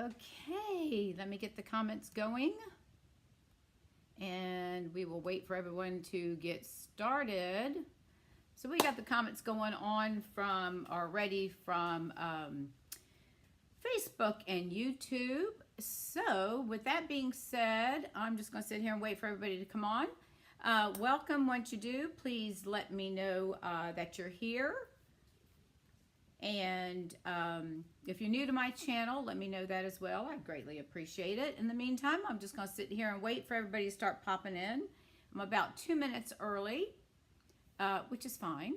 Okay, let me get the comments going. And we will wait for everyone to get started. So we got the comments going on from already from Facebook and YouTube. So with that being said, I'm just going to sit here and wait for everybody to come on. Welcome. Once you do, please let me know that you're here. And if you're new to my channel, let me know that as well. I'd greatly appreciate it. In the meantime, I'm just going to sit here and wait for everybody to start popping in. I'm about 2 minutes early, which is fine.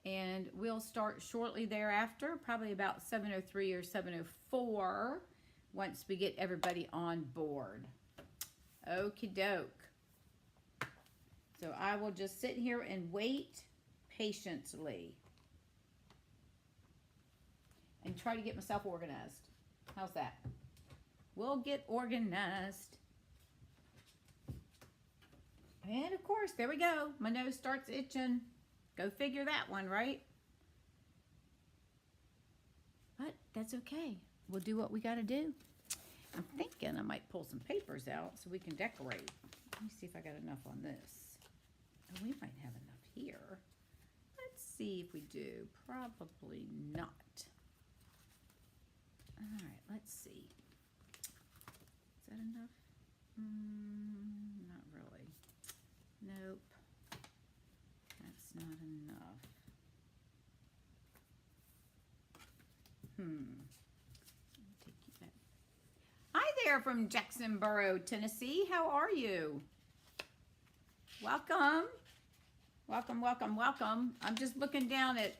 And we'll start shortly thereafter, probably about 7:03 or 7:04, once we get everybody on board. Okie doke. So I will just sit here and wait patiently. And try to get myself organized. How's that? We'll get organized. And of course, there we go. My nose starts itching. Go figure that one, right? But that's okay. We'll do what we got to do. I'm thinking I might pull some papers out so we can decorate. Let me see if I got enough on this. Oh, we might have enough here. Let's see if we do. Probably not. All right, let's see. Is that enough? Not really. Nope. That's not enough. Take you back. Hi there from Jacksonboro, Tennessee. How are you? Welcome. Welcome, welcome, welcome. I'm just looking down at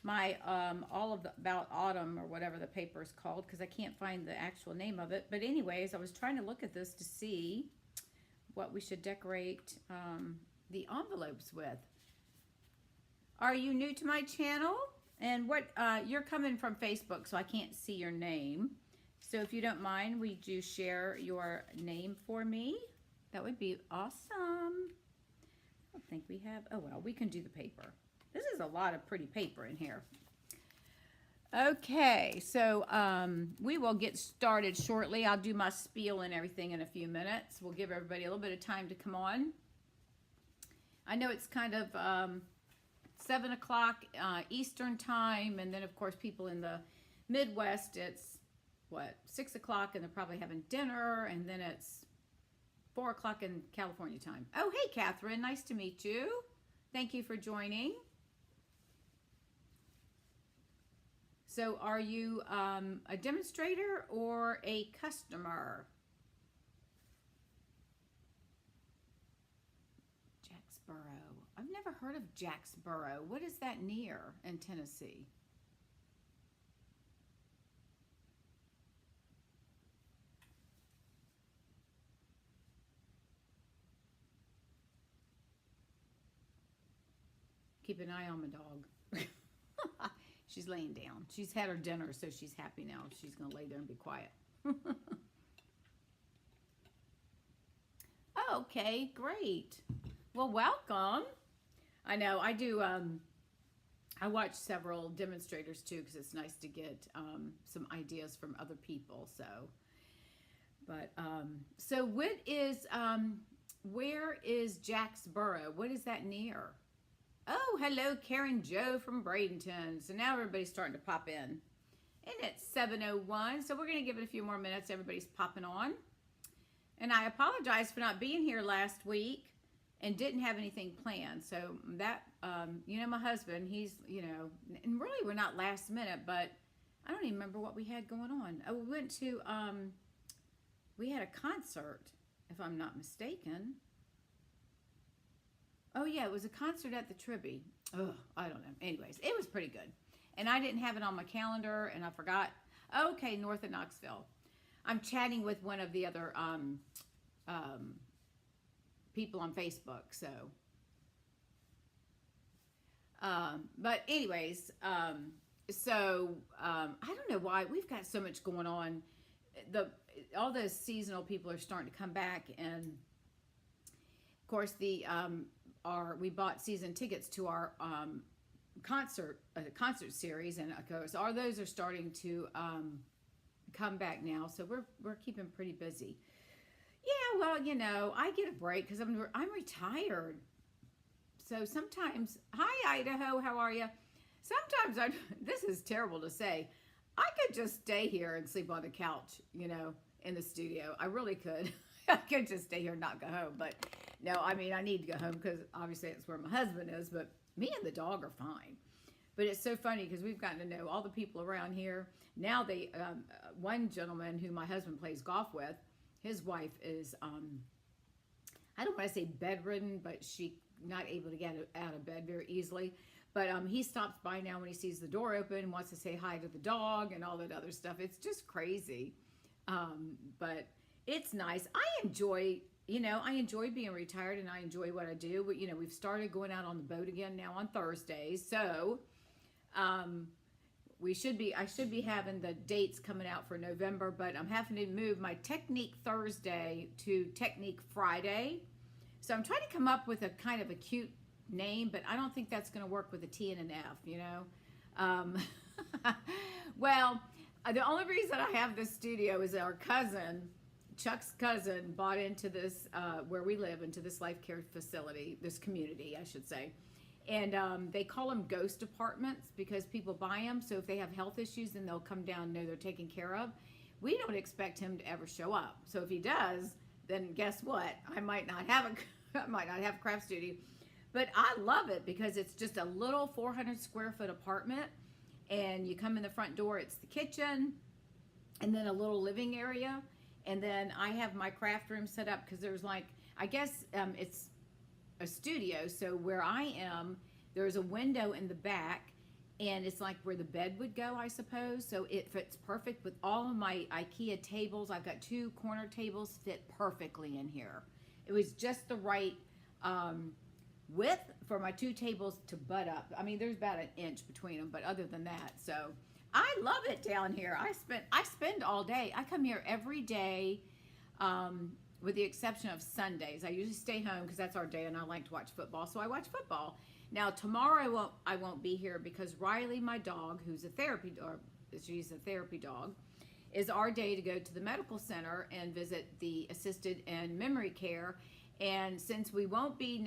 my all of the about autumn or whatever the paper is called because I can't find the actual name of it. But anyways, I was trying to look at this to see what we should decorate the envelopes with. Are you new to my channel? And what you're coming from Facebook, so I can't see your name. So if you don't mind, would you share your name for me? That would be awesome. I don't think we have. Oh well, we can do the paper. This is a lot of pretty paper in here. Okay, so we will get started shortly. I'll do my spiel and everything in a few minutes. We'll give everybody a little bit of time to come on. I know it's kind of 7 o'clock Eastern time, and then of course people in the Midwest, it's what, 6 o'clock, and they're probably having dinner, and then it's 4 o'clock in California time. Oh, hey, Catherine, nice to meet you. Thank you for joining. So are you a demonstrator or a customer? Jacksboro. I've never heard of Jacksboro. What is that near in Tennessee? Keep an eye on my dog. She's laying down. She's had her dinner, so she's happy now. She's going to lay there and be quiet. Okay, great. Well, welcome. I know, I do, I watch several demonstrators too, because it's nice to get some ideas from other people, so. But, so what is, where is Jacksboro? What is that near? Oh, hello, Karen Joe from Bradenton. So now everybody's starting to pop in. And it's 7:01, so we're going to give it a few more minutes. Everybody's popping on. And I apologize for not being here last week and didn't have anything planned. So that, you know, my husband, he's, you know, and really we're not last minute, but I don't even remember what we had going on. Oh, we went to, we had a concert, if I'm not mistaken. Oh, yeah, it was a concert at the Tribby. Oh, I don't know. Anyways, it was pretty good. And I didn't have it on my calendar, and I forgot. Okay, north of Knoxville. I'm chatting with one of the other people on Facebook, so. But anyways, I don't know why. We've got so much going on. All the seasonal people are starting to come back, and of course we bought season tickets to our concert series, and of course all those are starting to comeback now, so we're keeping pretty busy. Yeah, well, I get a break because I'm retired. So sometimes, hi Idaho, how are you? Sometimes this is terrible to say. I could just stay here and sleep on the couch, in the studio. I really could. I could just stay here and not go home. But no, I mean, I need to go home because obviously it's where my husband is. But me and the dog are fine. But it's so funny because we've gotten to know all the people around here. Now one gentleman who my husband plays golf with, his wife is, I don't want to say bedridden, but she not able to get out of bed very easily. But he stops by now when he sees the door open and wants to say hi to the dog and all that other stuff. It's just crazy. But it's nice. I enjoy being retired and I enjoy what I do. But, we've started going out on the boat again now on Thursdays. So I should be having the dates coming out for November, but I'm having to move my Technique Thursday to Technique Friday. So I'm trying to come up with a kind of a cute name, but I don't think that's going to work with a T and an F, Well, the only reason I have this studio is our cousin, Chuck's cousin, bought into this, where we live, into this life care facility, this community, I should say. And they call them ghost apartments because people buy them. So if they have health issues, then they'll come down and know they're taken care of. We don't expect him to ever show up. So if he does, then guess what? I might not have a craft studio. But I love it because it's just a little 400 square foot apartment. And you come in the front door, it's the kitchen, and then a little living area. And then I have my craft room set up because there's it's a studio. So where I am, there's a window in the back, and it's like where the bed would go, I suppose. So it fits perfect with all of my IKEA tables. I've got 2 corner tables fit perfectly in here. It was just the right width for my 2 tables to butt up. I mean, there's about an inch between them, but other than that, so I love it down here. I spend all day. I come here every day, with the exception of Sundays. I usually stay home because that's our day, and I like to watch football, so I watch football. Now tomorrow I won't be here because Riley, my dog, she's a therapy dog, is our day to go to the medical center and visit the assisted and memory care. And since we won't be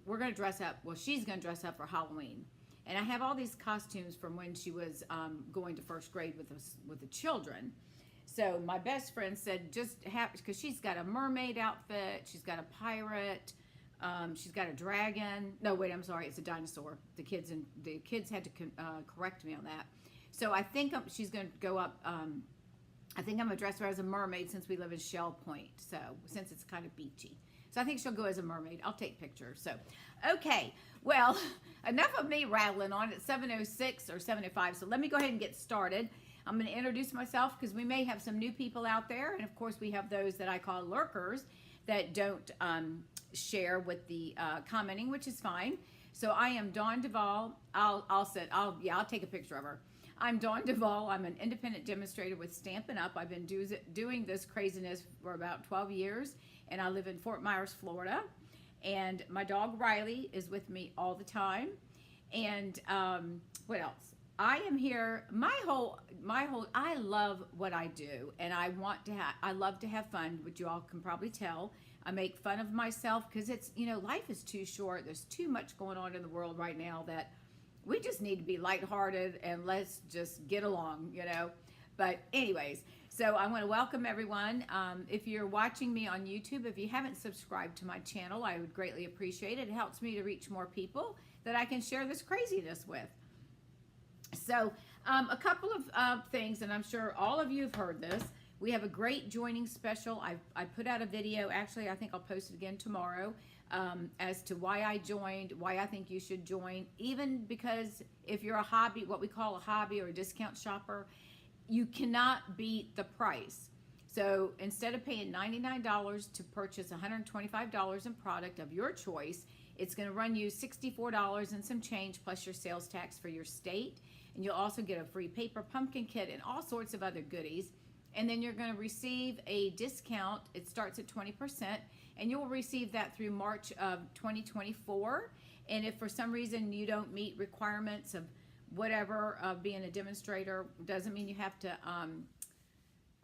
we're going to dress up. Well, she's going to dress up for Halloween. And I have all these costumes from when she was going to first grade with the children. So my best friend said because she's got a mermaid outfit, she's got a pirate, she's got a dragon. No, wait, I'm sorry, it's a dinosaur. The kids had to correct me on that. So I think she's going to go up. I think I'm going to dress her as a mermaid since we live in Shell Point. So since it's kind of beachy. So I think she'll go as a mermaid. I'll take pictures. So, okay. Well, enough of me rattling on. It's 7:06 or 7:05. So let me go ahead and get started. I'm going to introduce myself because we may have some new people out there. And, of course, we have those that I call lurkers that don't share with the commenting, which is fine. So I am Dawn Duvall. I'll take a picture of her. I'm Dawn Duvall. I'm an independent demonstrator with Stampin' Up. I've been doing this craziness for about 12 years. And I live in Fort Myers, Florida. And my dog Riley is with me all the time. And what else? I am here. I love what I do, and I love to have fun, which you all can probably tell. I make fun of myself because it's, life is too short. There's too much going on in the world right now that we just need to be lighthearted and let's just get along, But anyways, so I want to welcome everyone. If you're watching me on YouTube, if you haven't subscribed to my channel, I would greatly appreciate it. It helps me to reach more people that I can share this craziness with. So a couple of things, and I'm sure all of you have heard this. We have a great joining special. I put out a video. Actually, I think I'll post it again tomorrow as to why I joined, why I think you should join. Even because if you're a hobby, what we call a hobby or a discount shopper, you cannot beat the price. So instead of paying $99 to purchase $125 in product of your choice, it's going to run you $64 and some change plus your sales tax for your state. And you'll also get a free paper pumpkin kit and all sorts of other goodies. And then you're going to receive a discount. It starts at 20%, and you'll receive that through March of 2024. And if for some reason you don't meet requirements of whatever of being a demonstrator, doesn't mean you have to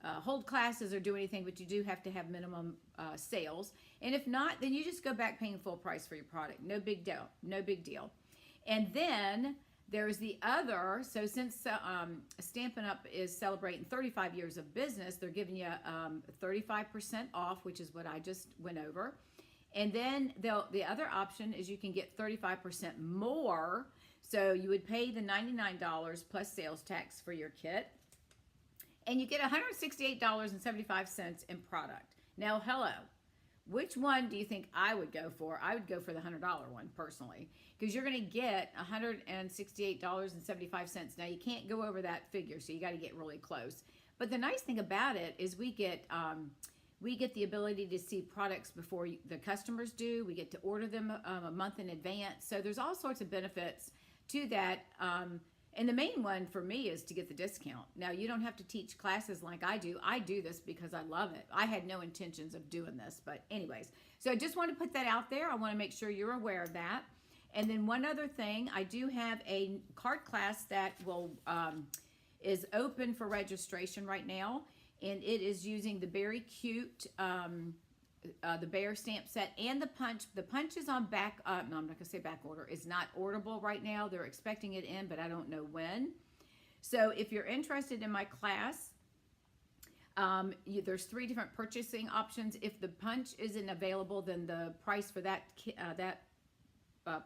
hold classes or do anything, but you do have to have minimum sales. And if not, then you just go back paying full price for your product. No big deal. No big deal. And then there's the other. So since Stampin' Up is celebrating 35 years of business, they're giving you 35% off, which is what I just went over. And then the other option is you can get 35% more. So you would pay the $99 plus sales tax for your kit. And you get $168.75 in product. Now, hello. Which one do you think I would go for? I would go for the $100 one personally, because you're going to get $168.75. Now, you can't go over that figure, so you got to get really close. But the nice thing about it is we get the ability to see products before the customers do. We get to order them a month in advance. So there's all sorts of benefits to that. And the main one for me is to get the discount. Now, you don't have to teach classes like I do. I do this because I love it. I had no intentions of doing this, but anyways. So I just want to put that out there. I want to make sure you're aware of that. And then one other thing, I do have a card class that is open for registration right now. And it is using the very cute, the bear stamp set and the punch. The punch is on back, no, I'm not going to say back order. It's not orderable right now. They're expecting it in, but I don't know when. So if you're interested in my class, there's 3 different purchasing options. If the punch isn't available, then the price for that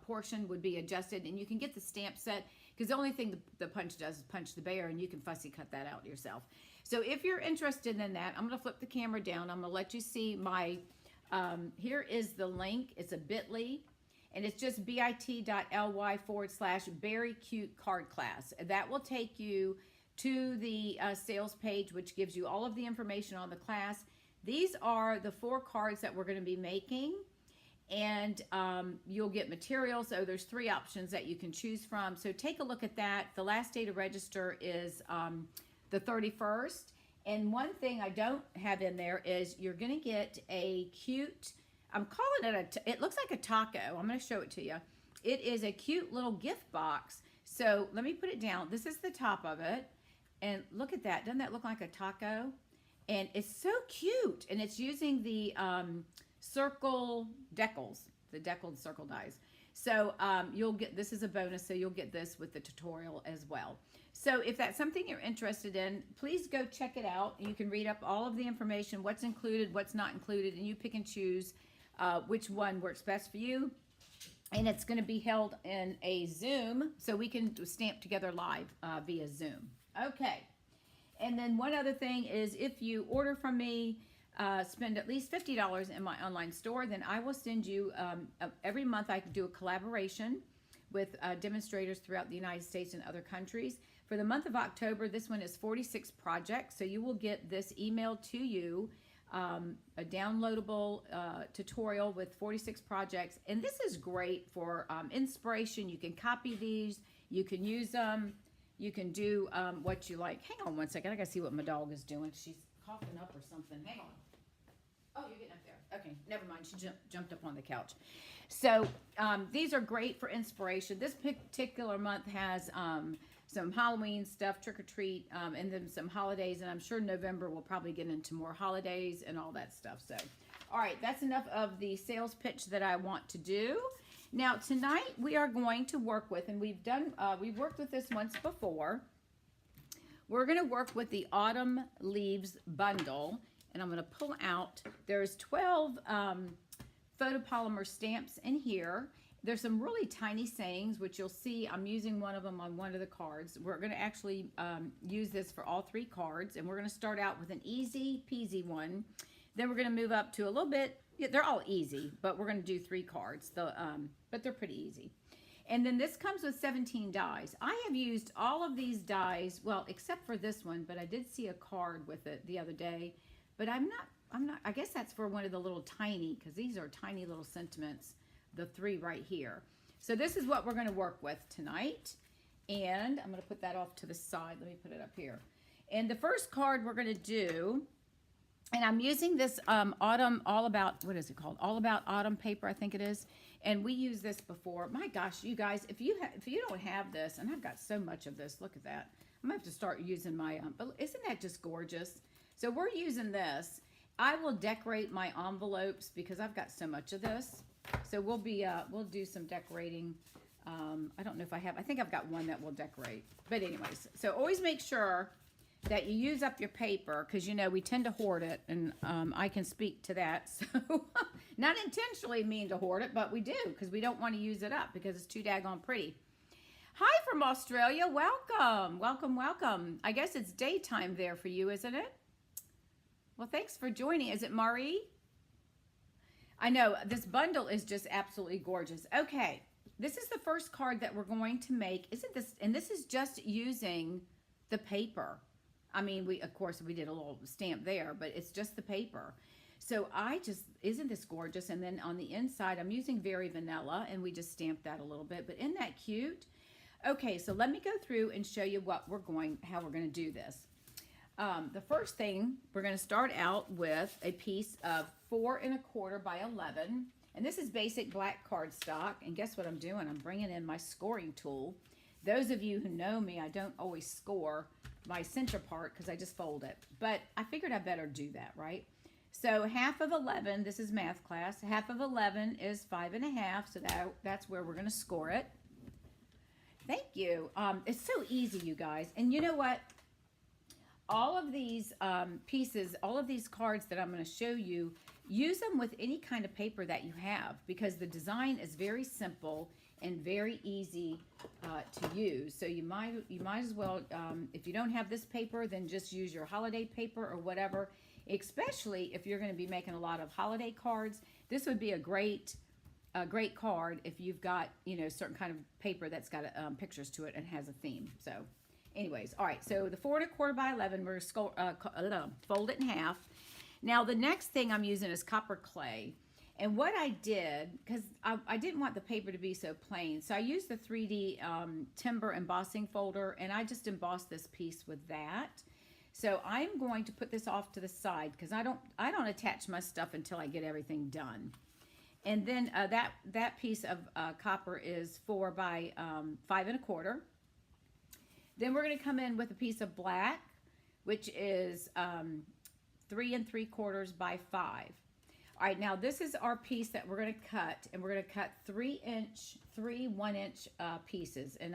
portion would be adjusted, and you can get the stamp set, because the only thing the punch does is punch the bear, and you can fussy cut that out yourself. So if you're interested in that, I'm going to flip the camera down. I'm going to let you see my, here is the link. It's a bit.ly, and it's just bit.ly/very cute card class. That will take you to the sales page, which gives you all of the information on the class. These are the 4 cards that we're going to be making, and you'll get material. So there's 3 options that you can choose from. So take a look at that. The last day to register is the 31st. And one thing I don't have in there is you're going to get a cute, I'm calling it it looks like a taco. I'm going to show it to you. It is a cute little gift box. So let me put it down. This is the top of it. And look at that. Doesn't that look like a taco? And it's so cute. And it's using the circle decals, the deckled circle dies. So you'll get, this is a bonus, so you'll get this with the tutorial as well. So if that's something you're interested in, please go check it out. You can read up all of the information, what's included, what's not included, and you pick and choose which one works best for you. And it's going to be held in a Zoom, so we can stamp together live via Zoom. Okay. And then one other thing is, if you order from me, spend at least $50 in my online store, then I will send you, every month I do a collaboration with demonstrators throughout the United States and other countries. For the month of October, this one is 46 projects, so you will get this emailed to you, a downloadable tutorial with 46 projects. And this is great for inspiration. You can copy these, you can use them, you can do what you like. Hang on one second, I gotta see what my dog is doing. She's coughing up or something. Hang on. Oh, you're getting up there. Okay, never mind. She jumped up on the couch. So these are great for inspiration. This particular month has some Halloween stuff, trick or treat, and then some holidays. And I'm sure November we'll probably get into more holidays and all that stuff. So, all right, that's enough of the sales pitch that I want to do. Now tonight we are going to work with, and we've worked with this once before. We're going to work with the Autumn Leaves bundle, and I'm going to pull out, there's 12 photopolymer stamps in here. There's some really tiny sayings, which you'll see. I'm using one of them on one of the cards. We're going to actually use this for all 3 cards, and we're going to start out with an easy peasy one. Then we're going to move up to a little bit, yeah, they're all easy, but we're going to do 3 cards, but they're pretty easy. And then this comes with 17 dies. I have used all of these dies, well, except for this one, but I did see a card with it the other day. But I'm not, I guess that's for one of the little tiny, because these are tiny little sentiments, the 3 right here. So this is what we're going to work with tonight. And I'm going to put that off to the side. Let me put it up here. And the first card we're going to do, and I'm using this Autumn, All About, what is it called? All About Autumn paper, I think it is. And we used this before. My gosh, you guys, if you don't have this, and I've got so much of this, look at that. I'm going to have to start using my, but isn't that just gorgeous? So we're using this. I will decorate my envelopes because I've got so much of this. So we'll do some decorating. I don't know if I think I've got one that will decorate. But anyways, so always make sure that you use up your paper because, you know, we tend to hoard it. And I can speak to that. So not intentionally mean to hoard it, but we do because we don't want to use it up because it's too daggone pretty. Hi from Australia. Welcome. Welcome, welcome. I guess it's daytime there for you, isn't it? Well, thanks for joining. Is it Marie? I know this bundle is just absolutely gorgeous. Okay, this is the first card that we're going to make. Isn't this? And this is just using the paper. I mean, of course we did a little stamp there, but it's just the paper. So isn't this gorgeous? And then on the inside, I'm using Very Vanilla, and we just stamped that a little bit. But isn't that cute? Okay, so let me go through and show you how we're going to do this. The first thing, we're going to start out with a piece of 4 1/4 by 11. And this is basic black cardstock. And guess what I'm doing? I'm bringing in my scoring tool. Those of you who know me, I don't always score my center part because I just fold it. But I figured I better do that, right? So half of 11, this is math class. Half of 11 is 5 1/2. So that's where we're going to score it. Thank you. It's so easy, you guys. And you know what? All of these pieces, all of these cards that I'm going to show you, use them with any kind of paper that you have because the design is very simple and very easy to use. So you might as well, if you don't have this paper, then just use your holiday paper or whatever. Especially if you're going to be making a lot of holiday cards, this would be a great card if you've got, you know, certain kind of paper that's got pictures to it and has a theme. So. Anyways, all right, so the 4 1/4 by 11, we're going to fold it in half. Now, the next thing I'm using is copper clay. And what I did, because I didn't want the paper to be so plain, so I used the 3D timber embossing folder, and I just embossed this piece with that. So I'm going to put this off to the side because I don't attach my stuff until I get everything done. And then that piece of copper is 4 by 5 1/4. Then we're going to come in with a piece of black, which is 3 3/4 by 5. All right, now this is our piece that we're going to cut, and we're going to cut 3 1-inch pieces. And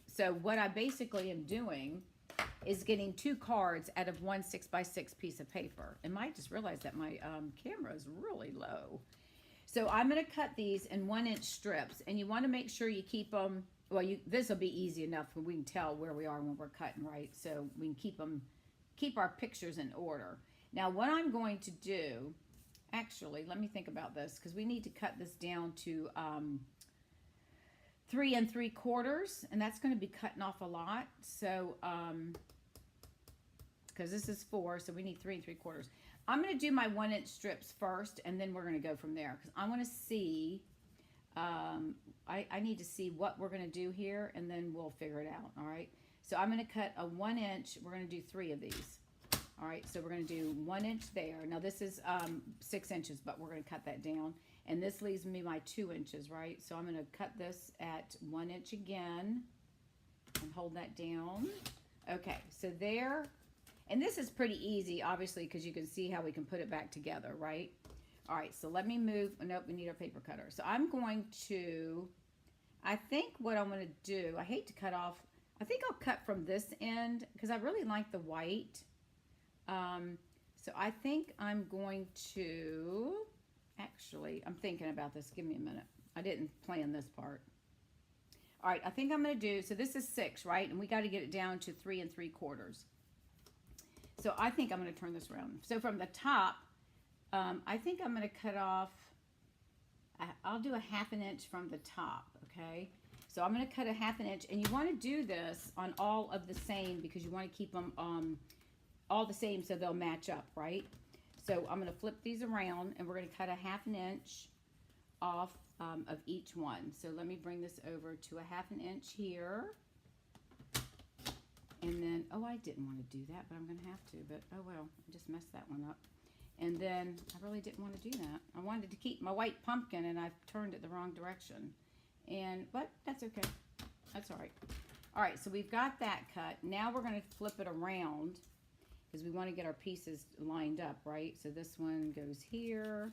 so what I basically am doing is getting 2 cards out of 1 6 by 6 piece of paper. And I just realized that my camera is really low. So I'm going to cut these in 1-inch strips, and you want to make sure you keep them. Well, this will be easy enough when we can tell where we are when we're cutting, right? So we can keep our pictures in order. Now, what I'm going to do, actually, let me think about this because we need to cut this down to 3 3/4, and that's going to be cutting off a lot. So, because this is 4, so we need 3 3/4. I'm going to do my 1-inch strips first, and then we're going to go from there because I want to see. I need to see what we're going to do here, and then we'll figure it out, all right? So I'm going to cut a 1-inch. We're going to do 3 of these, all right? So we're going to do 1 inch there. Now, this is 6 inches, but we're going to cut that down, and this leaves me my 2 inches, right? So I'm going to cut this at 1 inch again and hold that down. Okay, so there, and this is pretty easy, obviously, because you can see how we can put it back together, right? All right, so let me move. Oh, nope, we need our paper cutter. So I'm going to, I think what I'm going to do, I hate to cut off, I think I'll cut from this end because I really like the white. So I think I'm going to, actually, I'm thinking about this. Give me a minute. I didn't plan this part. All right, I think I'm going to do, so this is 6, right? And we got to get it down to 3 3/4. So I think I'm going to turn this around. So from the top, I think I'm going to cut off, I'll do a 1/2 inch from the top, okay? So I'm going to cut a 1/2 inch, and you want to do this on all of the same because you want to keep them all the same so they'll match up, right? So I'm going to flip these around, and we're going to cut a 1/2 inch off of each one. So let me bring this over to a 1/2 inch here. And then, oh, I didn't want to do that, but I'm going to have to. But, oh, well, I just messed that one up. And then I really didn't want to do that. I wanted to keep my white pumpkin, and I've turned it the wrong direction. But that's okay. That's all right. All right, so we've got that cut. Now we're going to flip it around, because we want to get our pieces lined up, right? So this one goes here.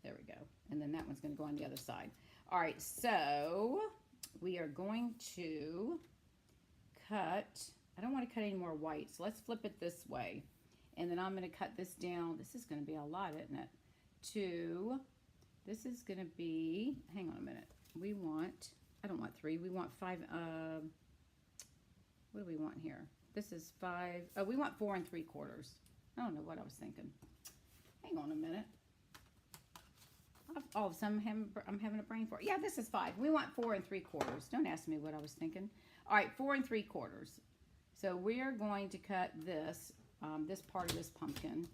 There we go. And then that one's going to go on the other side. All right, so we are going to cut. I don't want to cut any more white, so let's flip it this way. And then I'm going to cut this down. This is going to be a lot, isn't it? This is going to be, hang on a minute. I don't want 3. We want 5. What do we want here? This is 5. Oh, we want 4 3/4. I don't know what I was thinking. Hang on a minute. All of a sudden, I'm having a brain fart. Yeah, this is 5. We want 4 3/4. Don't ask me what I was thinking. All right, 4 3/4. So we're going to cut this, this part of this pumpkin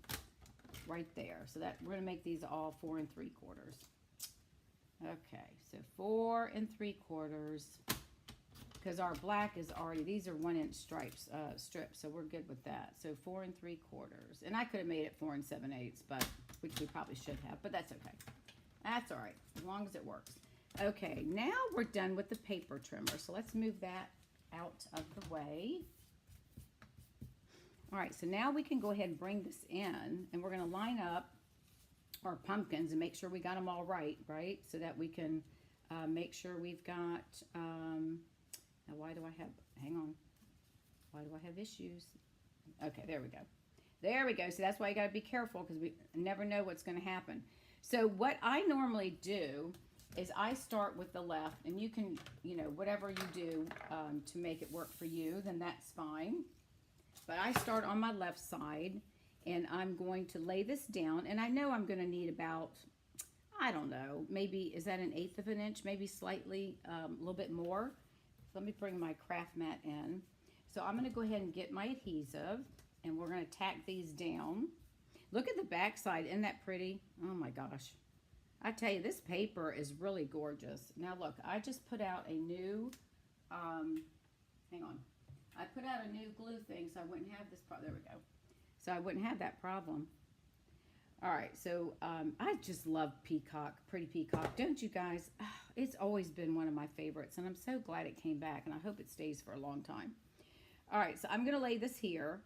right there. So that we're going to make these all 4 3/4. Okay, so 4 3/4. Because our black is already, these are 1-inch strips, so we're good with that. So 4 3/4. And I could have made it 4 7/8, but which we probably should have, but that's okay. That's all right, as long as it works. Okay, now we're done with the paper trimmer. So let's move that out of the way. All right, so now we can go ahead and bring this in, and we're going to line up our pumpkins and make sure we got them all right? So that we can make sure we've got, now why do I have issues? Okay, there we go. There we go. So that's why you got to be careful, because we never know what's going to happen. So what I normally do is I start with the left, and you can, whatever you do to make it work for you, then that's fine. But I start on my left side, and I'm going to lay this down, and I know I'm going to need about, I don't know, maybe, is that 1/8 of an inch? Maybe slightly, a little bit more. So let me bring my craft mat in. So I'm going to go ahead and get my adhesive, and we're going to tack these down. Look at the back side. Isn't that pretty? Oh my gosh. I tell you, this paper is really gorgeous. Now look, I just put out a new, hang on. I put out a new glue thing so I wouldn't have this problem. There we go. So I wouldn't have that problem. All right, so I just love peacock, pretty peacock. Don't you guys? Oh, it's always been one of my favorites, and I'm so glad it came back, and I hope it stays for a long time. All right, so I'm going to lay this here,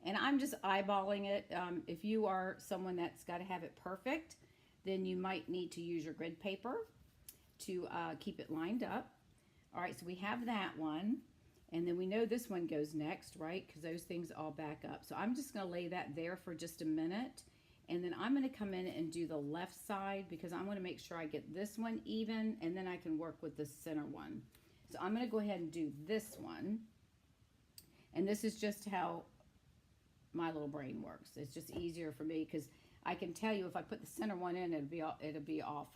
and I'm just eyeballing it. If you are someone that's got to have it perfect, then you might need to use your grid paper to keep it lined up. All right, so we have that one, and then we know this one goes next, right? Because those things all back up. So I'm just going to lay that there for just a minute. And then I'm going to come in and do the left side, because I want to make sure I get this one even, and then I can work with the center one. So I'm going to go ahead and do this one. And this is just how my little brain works. It's just easier for me, because I can tell you if I put the center one in, it'll be off.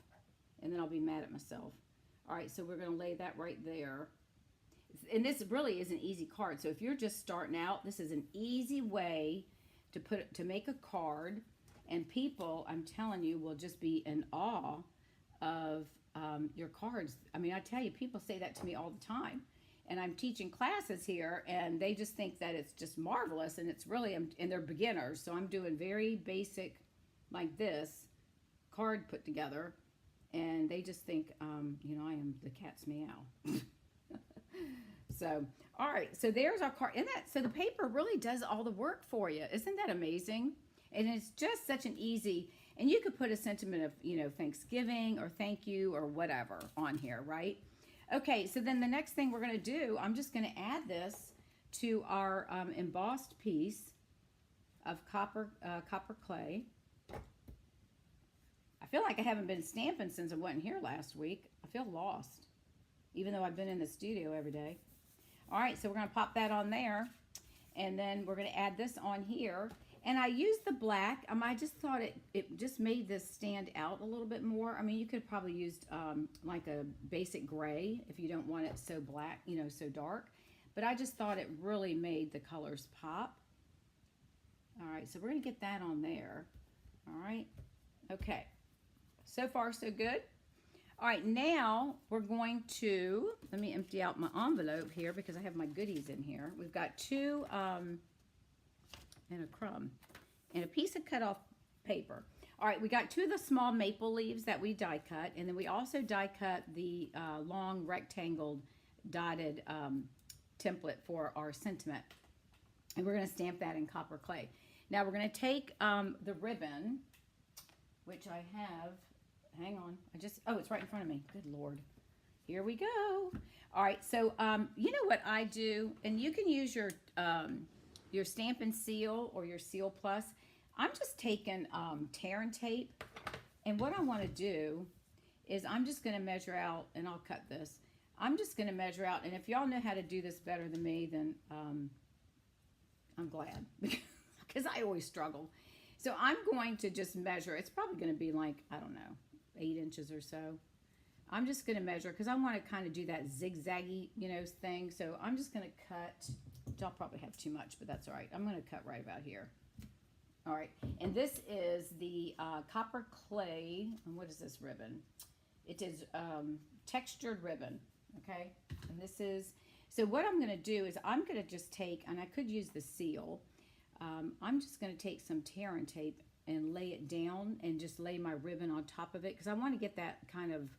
And then I'll be mad at myself. All right, so we're going to lay that right there. And this really is an easy card. So if you're just starting out, this is an easy way to make a card. And people, I'm telling you, will just be in awe of your cards. I mean, I tell you, people say that to me all the time. And I'm teaching classes here, and they just think that it's just marvelous. And it's really, and they're beginners. So I'm doing very basic, like this, card put together. And they just think, I am the cat's meow. So, all right. So there's our card. So the paper really does all the work for you. Isn't that amazing? And it's just such an easy, and you could put a sentiment of, Thanksgiving or thank you or whatever on here, right? Okay, so then the next thing we're going to do, I'm just going to add this to our embossed piece of copper clay. I feel like I haven't been stamping since I wasn't here last week. I feel lost, even though I've been in the studio every day. All right, so we're going to pop that on there, and then we're going to add this on here. And I used the black. I just thought it just made this stand out a little bit more. I mean, you could probably used like a basic gray if you don't want it so black, so dark. But I just thought it really made the colors pop. All right, so we're going to get that on there. All right, okay. So far, so good. All right, now we're going to, let me empty out my envelope here because I have my goodies in here. We've got 2... and a crumb and a piece of cut off paper. All right, we got 2 of the small maple leaves that we die cut, and then we also die cut the long rectangled dotted template for our sentiment. And we're going to stamp that in copper clay. Now we're going to take the ribbon, which I have, hang on, oh, it's right in front of me. Good Lord. Here we go. All right, so you know what I do, and you can use your Stampin' Seal or your Seal Plus. I'm just taking tear and tape, and what I want to do is I'm just going to measure out, and I'll cut this. I'm just going to measure out, and if y'all know how to do this better than me, then I'm glad, because I always struggle. So I'm going to just measure. It's probably going to be like, I don't know, 8 inches or so. I'm just going to measure because I want to kind of do that zigzaggy, you know, thing. So I'm just going to cut. Y'all probably have too much, but that's all right. I'm going to cut right about here. All right. And this is the copper clay. And what is this ribbon? It is textured ribbon. Okay. And this is, so what I'm going to do is I'm going to just take, and I could use the seal. I'm just going to take some tear and tape and lay it down and just lay my ribbon on top of it because I want to get that kind of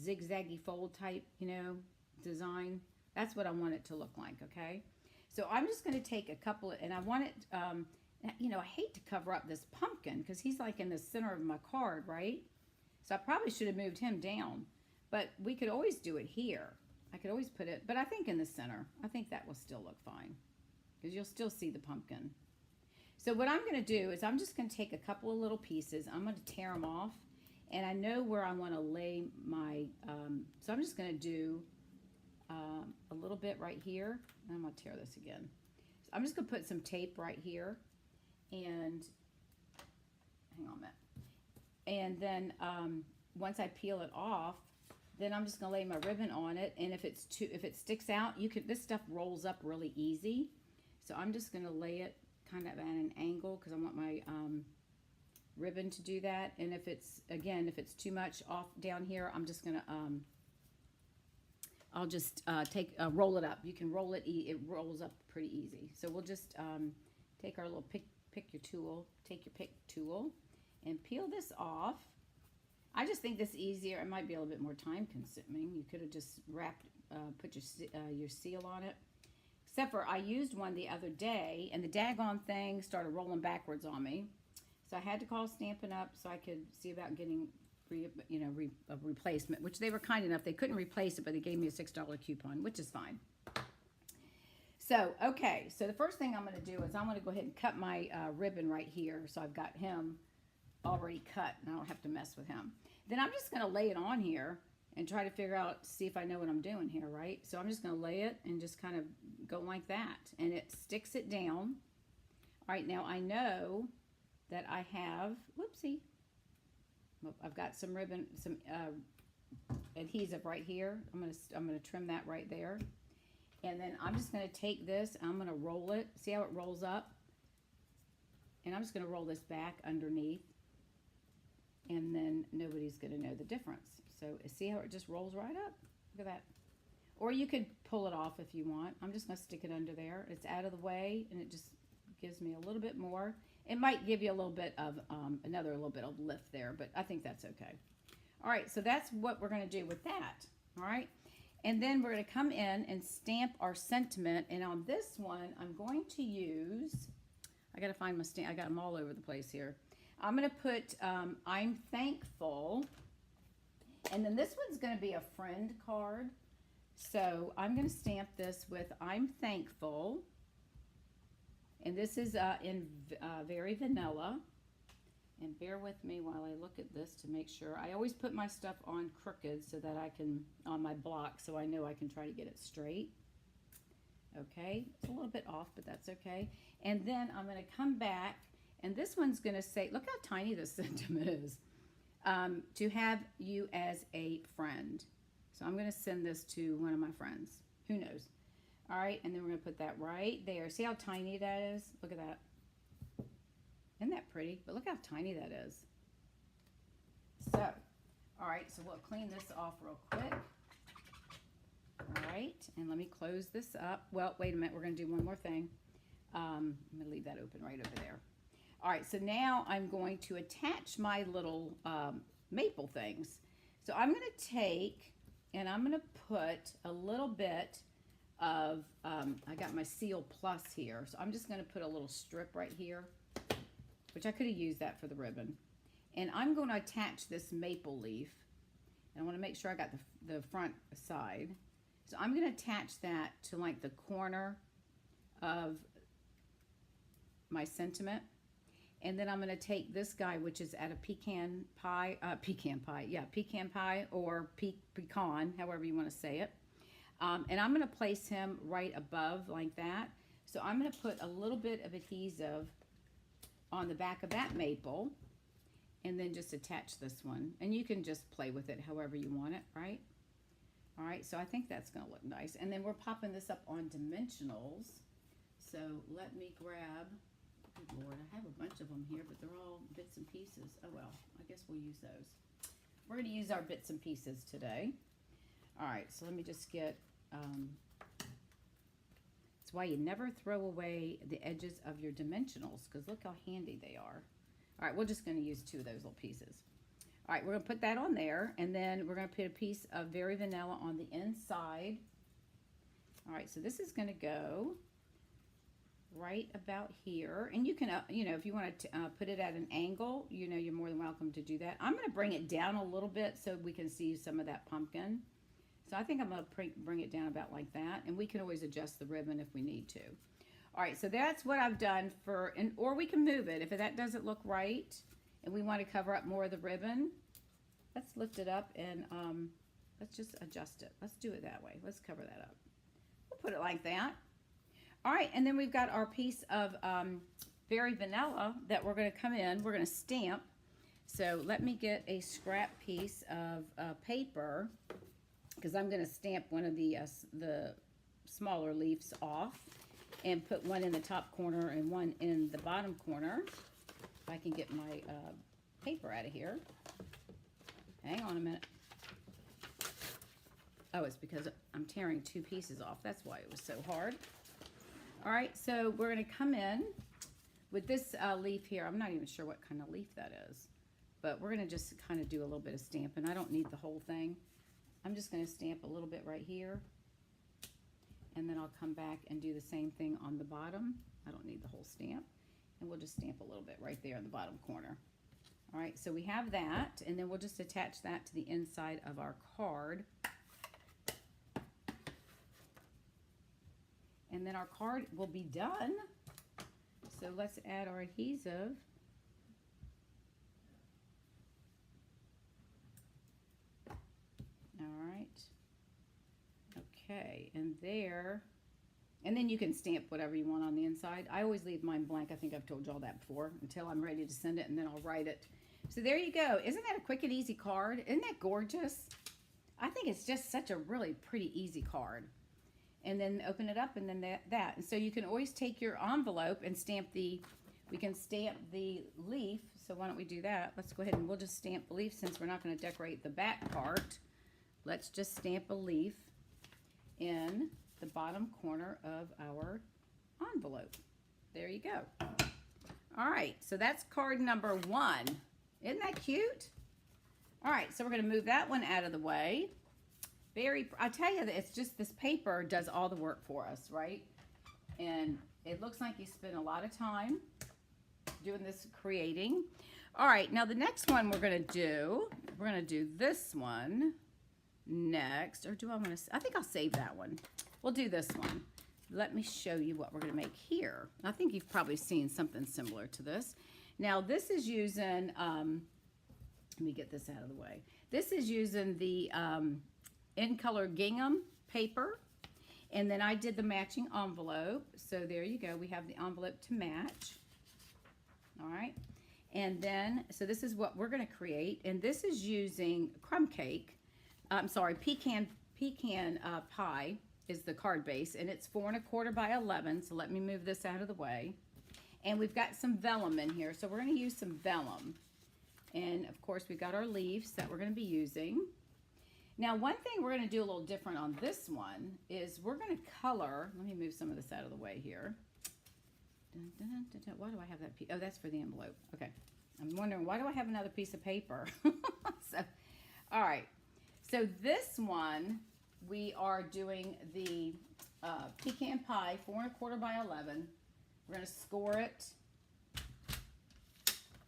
zigzaggy fold type, you know, design. That's what I want it to look like, okay? So I'm just going to take a couple, and I want it, you know, I hate to cover up this pumpkin because he's like in the center of my card, right? So I probably should have moved him down, but we could always do it here. I could always put it, but I think in the center. I think that will still look fine because you'll still see the pumpkin. So what I'm going to do is I'm just going to take a couple of little pieces. I'm going to tear them off. And I know where I want to lay my, so I'm just going to do a little bit right here. I'm going to tear this again. So I'm just going to put some tape right here. And, hang on a minute. And then once I peel it off, then I'm just going to lay my ribbon on it. And if it sticks out, this stuff rolls up really easy. So I'm just going to lay it kind of at an angle because I want my ribbon to do that. And if it's too much off down here, I'm just gonna I'll just roll it up. You can roll it, it rolls up pretty easy. So we'll just take our little take your pick tool and peel this off. I just think this is easier. It might be a little bit more time consuming. You could have just put your seal on it. Except for I used one the other day and the daggone thing started rolling backwards on me. So I had to call Stampin' Up so I could see about getting a replacement, which they were kind enough. They couldn't replace it, but they gave me a $6 coupon, which is fine. So, okay. So the first thing I'm going to do is I'm going to go ahead and cut my ribbon right here. So I've got him already cut, and I don't have to mess with him. Then I'm just going to lay it on here and try to figure out, see if I know what I'm doing here, right? So I'm just going to lay it and just kind of go like that. And it sticks it down. All right, now I know that I have, whoopsie, I've got some ribbon, some adhesive right here. I'm gonna trim that right there, and then I'm just gonna take this. I'm gonna roll it. See how it rolls up, and I'm just gonna roll this back underneath, and then nobody's gonna know the difference. So see how it just rolls right up. Look at that. Or you could pull it off if you want. I'm just gonna stick it under there. It's out of the way, and it just gives me a little bit more. It might give you a little bit of another little bit of lift there, but I think that's okay. All right, so that's what we're going to do with that. All right, and then we're going to come in and stamp our sentiment. And on this one, I'm going to use, I got to find my stamp. I got them all over the place here. I'm going to put I'm thankful, and then this one's going to be a friend card. So I'm going to stamp this with I'm thankful. And this is in very vanilla. And bear with me while I look at this to make sure. I always put my stuff on crooked so that I can, on my block, so I know I can try to get it straight. Okay, it's a little bit off, but that's okay. And then I'm going to come back, and this one's going to say, look how tiny this sentiment is. To have you as a friend. So I'm going to send this to one of my friends. Who knows? All right, and then we're going to put that right there. See how tiny that is? Look at that. Isn't that pretty? But look how tiny that is. So, all right, so we'll clean this off real quick. All right, and let me close this up. Well, wait a minute. We're going to do one more thing. I'm going to leave that open right over there. All right, so now I'm going to attach my little maple things. So I'm going to take, and I'm going to put a little bit of, I got my Seal Plus here. So I'm just going to put a little strip right here, which I could have used that for the ribbon. And I'm going to attach this maple leaf. And I want to make sure I got the front side. So I'm going to attach that to like the corner of my sentiment. And then I'm going to take this guy, which is at a pecan pie, pecan pie or pecan, however you want to say it. And I'm going to place him right above like that. So I'm going to put a little bit of adhesive on the back of that maple and then just attach this one. And you can just play with it however you want it, right? All right, so I think that's going to look nice. And then we're popping this up on dimensionals. So let me grab, good Lord, I have a bunch of them here, but they're all bits and pieces. Oh, well, I guess we'll use those. We're going to use our bits and pieces today. All right, so let me just get, that's why you never throw away the edges of your dimensionals, because look how handy they are. All right, we're just going to use 2 of those little pieces. All right, we're going to put that on there, and then we're going to put a piece of Very Vanilla on the inside. All right, so this is going to go right about here. And you can, you know, if you want to put it at an angle, you know, you're more than welcome to do that. I'm going to bring it down a little bit so we can see some of that pumpkin. So I think I'm going to bring it down about like that, and we can always adjust the ribbon if we need to. All right, so that's what I've done for, or we can move it if that doesn't look right and we want to cover up more of the ribbon. Let's lift it up and let's just adjust it. Let's do it that way. Let's cover that up. We'll put it like that. All right, and then we've got our piece of Very Vanilla that we're going to come in. We're going to stamp. So let me get a scrap piece of paper, because I'm going to stamp one of the smaller leaves off and put one in the top corner and one in the bottom corner. If I can get my paper out of here. Hang on a minute. Oh, it's because I'm tearing 2 pieces off. That's why it was so hard. All right, so we're going to come in with this leaf here. I'm not even sure what kind of leaf that is, but we're going to just kind of do a little bit of stamping. I don't need the whole thing. I'm just going to stamp a little bit right here, and then I'll come back and do the same thing on the bottom. I don't need the whole stamp, and we'll just stamp a little bit right there in the bottom corner. All right, so we have that, and then we'll just attach that to the inside of our card. And then our card will be done. So let's add our adhesive. All right. Okay, and there. And then you can stamp whatever you want on the inside. I always leave mine blank. I think I've told y'all that before, until I'm ready to send it, and then I'll write it. So there you go. Isn't that a quick and easy card? Isn't that gorgeous? I think it's just such a really pretty easy card. And then open it up, and then that. And so you can always take your envelope and stamp we can stamp the leaf. So why don't we do that? Let's go ahead and we'll just stamp the leaf, since we're not going to decorate the back part. Let's just stamp a leaf in the bottom corner of our envelope. There you go. All right, so that's card number 1. Isn't that cute? All right, so we're going to move that one out of the way. I tell you that it's just, this paper does all the work for us, right? And it looks like you spend a lot of time doing this creating. All right, now the next one we're going to do this one next. Or do I want to, I think I'll save that one. We'll do this one. Let me show you what we're going to make here. I think you've probably seen something similar to this. Now this is using, let me get this out of the way. This is using the in color gingham paper, and then I did the matching envelope. So there you go. We have the envelope to match. All right, and then so this is what we're going to create, and this is using crumb cake. I'm sorry, pecan pie is the card base, and it's 4 1/4 by 11. So let me move this out of the way, and we've got some vellum in here, so we're going to use some vellum, and of course we've got our leaves that we're going to be using. Now, one thing we're going to do a little different on this one is we're going to color. Let me move some of this out of the way here. Dun, dun, dun, dun, dun. Why do I have that piece? Oh, that's for the envelope. Okay. I'm wondering, why do I have another piece of paper? All right. So this one, we are doing the pecan pie, 4 1/4 by 11. We're going to score it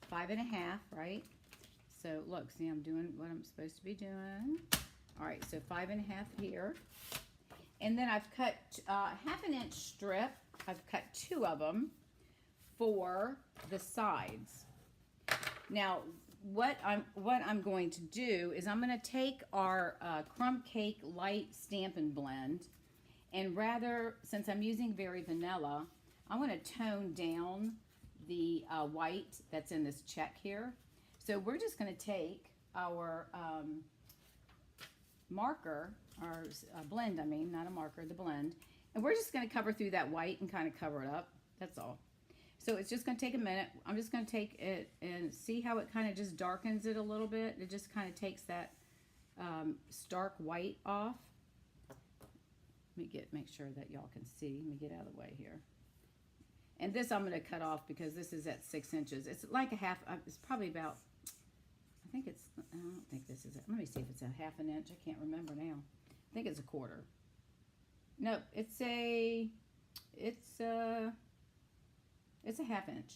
5 1/2, right? So look, see, I'm doing what I'm supposed to be doing. All right, so 5 1/2 here. And then I've cut 1/2 inch strip. I've cut 2 of them for the sides. Now, what I'm going to do is I'm going to take our crumb cake light Stampin' Blend, and rather, since I'm using Very Vanilla, I'm going to tone down the white that's in this check here. So we're just going to take our marker, our blend, I mean, not a marker, the blend, and we're just going to cover through that white and kind of cover it up. That's all. So it's just going to take a minute. I'm just going to take it and see how it kind of just darkens it a little bit. It just kind of takes that stark white off. Let me make sure that y'all can see. Let me get out of the way here. And this I'm going to cut off because this is at 6 inches. It's like a half, it's probably about, I think it's, I don't think this is, let me see if it's a 1/2 inch. I can't remember now. I think it's a 1/4. No, it's a 1/2 inch.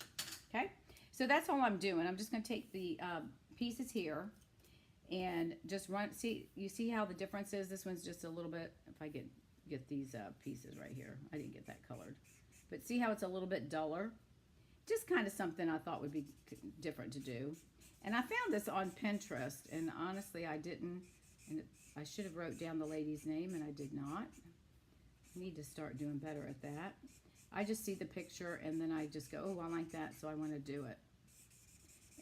Okay, so that's all I'm doing. I'm just going to take the pieces here and just run. See, you see how the difference is? This one's just a little bit. If I get these pieces right here, I didn't get that colored, but see how it's a little bit duller. Just kind of something I thought would be different to do. And I found this on Pinterest, and honestly, I didn't. And I should have wrote down the lady's name, and I did not. I need to start doing better at that. I just see the picture and then I just go, oh, I like that, so I want to do it.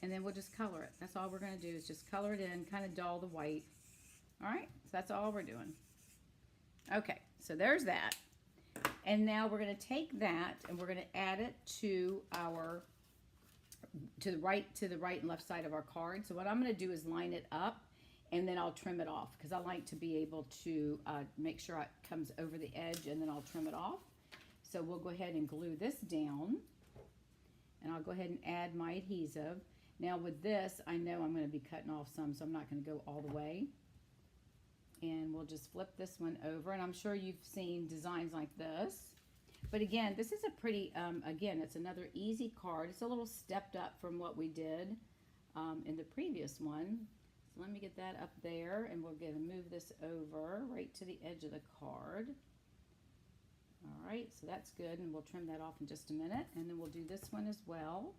And then we'll just color it. That's all we're going to do is just color it in, kind of dull the white. All right, so that's all we're doing. Okay, so there's that. And now we're going to take that and we're going to add it to our, to the right and left side of our card. So what I'm going to do is line it up and then I'll trim it off because I like to be able to make sure it comes over the edge and then I'll trim it off. So we'll go ahead and glue this down, and I'll go ahead and add my adhesive. Now with this, I know I'm going to be cutting off some, so I'm not going to go all the way. And we'll just flip this one over, and I'm sure you've seen designs like this. But again, this is a pretty, again, it's another easy card. It's a little stepped up from what we did in the previous one. So let me get that up there, and we're going to move this over right to the edge of the card. All right, so that's good, and we'll trim that off in just a minute, and then we'll do this one as well.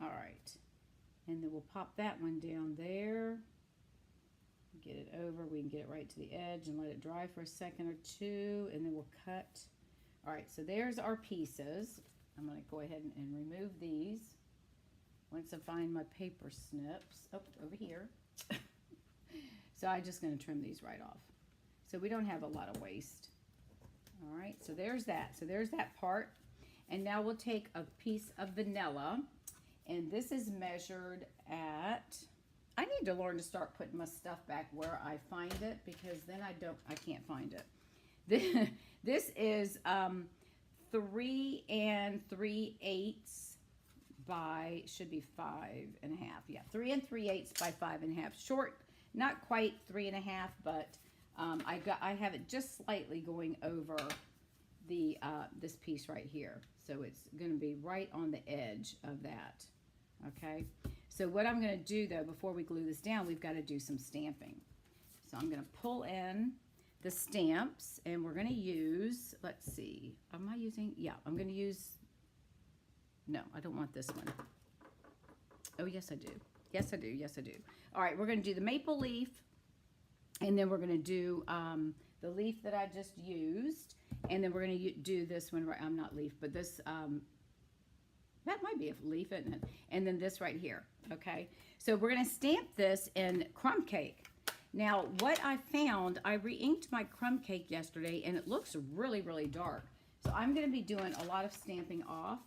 All right, and then we'll pop that one down there. Get it over, we can get it right to the edge and let it dry for a second or two, and then we'll cut. All right, so there's our pieces. I'm going to go ahead and remove these. Once I find my paper snips, oh, over here. So I'm just going to trim these right off. So we don't have a lot of waste. All right, so there's that. So there's that part. And now we'll take a piece of vanilla, and this is measured at, I need to learn to start putting my stuff back where I find it, because then I can't find it. This is 3 3/8 by, should be 5 1/2. Yeah, 3 3/8 by 5 1/2. Short, not quite 3 1/2, but I have it just slightly going over the this piece right here. So it's going to be right on the edge of that. Okay. So what I'm going to do though, before we glue this down, we've got to do some stamping. So I'm going to pull in the stamps, and we're going to use, let's see, am I using, yeah, I'm going to use, no, I don't want this one. Oh, yes, I do. Yes, I do. Yes, I do. All right, we're going to do the maple leaf, and then we're going to do the leaf that I just used, and then we're going to do this one, right, I'm not leaf, but this, that might be a leaf, isn't it? And then this right here, okay? So we're going to stamp this in crumb cake. Now, what I found, I re-inked my crumb cake yesterday, and it looks really, really dark. So I'm going to be doing a lot of stamping off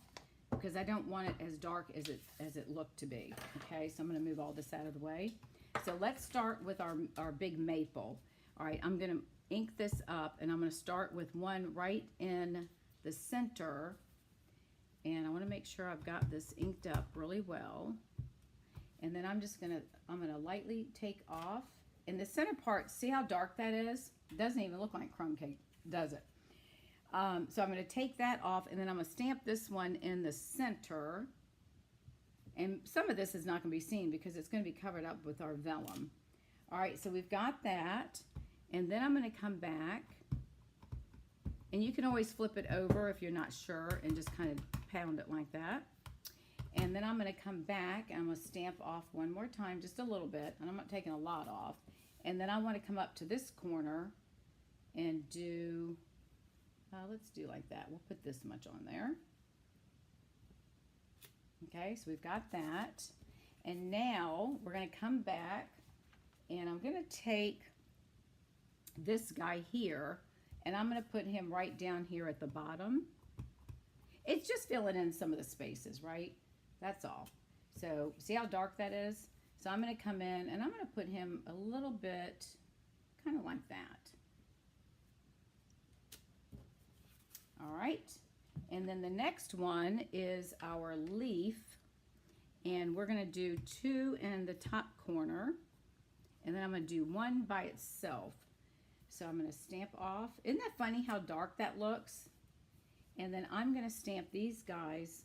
because I don't want it as dark as it looked to be. Okay, so I'm going to move all this out of the way. So let's start with our big maple. All right, I'm going to ink this up, and I'm going to start with one right in the center. And I want to make sure I've got this inked up really well. And then I'm gonna lightly take off. And the center part, see how dark that is? It doesn't even look like crumb cake, does it? So I'm gonna take that off, and then I'm gonna stamp this one in the center. And some of this is not gonna be seen because it's gonna be covered up with our vellum. All right, so we've got that. And then I'm gonna come back, and you can always flip it over if you're not sure and just kind of pound it like that. And then I'm going to come back and I'm going to stamp off one more time, just a little bit, and I'm not taking a lot off. And then I want to come up to this corner and do, let's do like that. We'll put this much on there. Okay, so we've got that. And now we're going to come back, and I'm going to take this guy here, and I'm going to put him right down here at the bottom. It's just filling in some of the spaces, right? That's all. So see how dark that is? So I'm going to come in, and I'm going to put him a little bit kind of like that. All right. And then the next one is our leaf, and we're going to do 2 in the top corner, and then I'm going to do 1 by itself. So I'm going to stamp off. Isn't that funny how dark that looks? And then I'm going to stamp these guys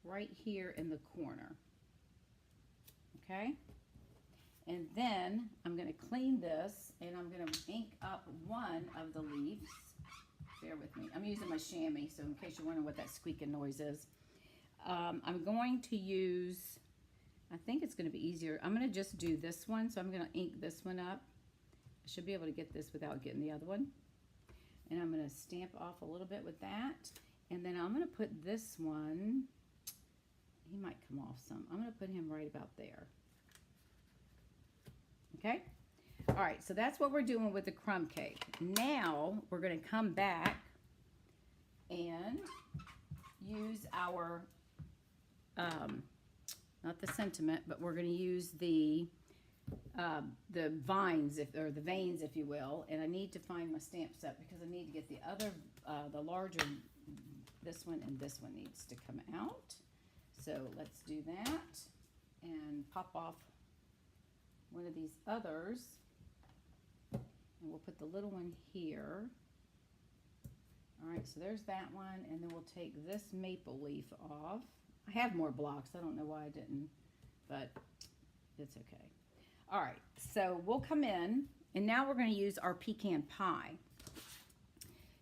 right here in the corner. Okay? And then I'm going to clean this, and I'm going to ink up one of the leaves. Bear with me. I'm using my chamois, so in case you're wondering what that squeaking noise is. I'm going to use, I think it's going to be easier. I'm going to just do this one, so I'm going to ink this one up. I should be able to get this without getting the other one. And I'm going to stamp off a little bit with that. And then I'm going to put this one, he might come off some. I'm going to put him right about there. Okay? All right, so that's what we're doing with the crumb cake. Now we're going to come back and use our, not the sentiment, but we're going to use the vines, or the veins, if you will. And I need to find my stamp set because I need to get the other, the larger, this one and this one needs to come out. So let's do that and pop off one of these others. And we'll put the little one here. All right, so there's that one, and then we'll take this maple leaf off. I have more blocks. I don't know why I didn't, but it's okay. All right, so we'll come in, and now we're going to use our pecan pie.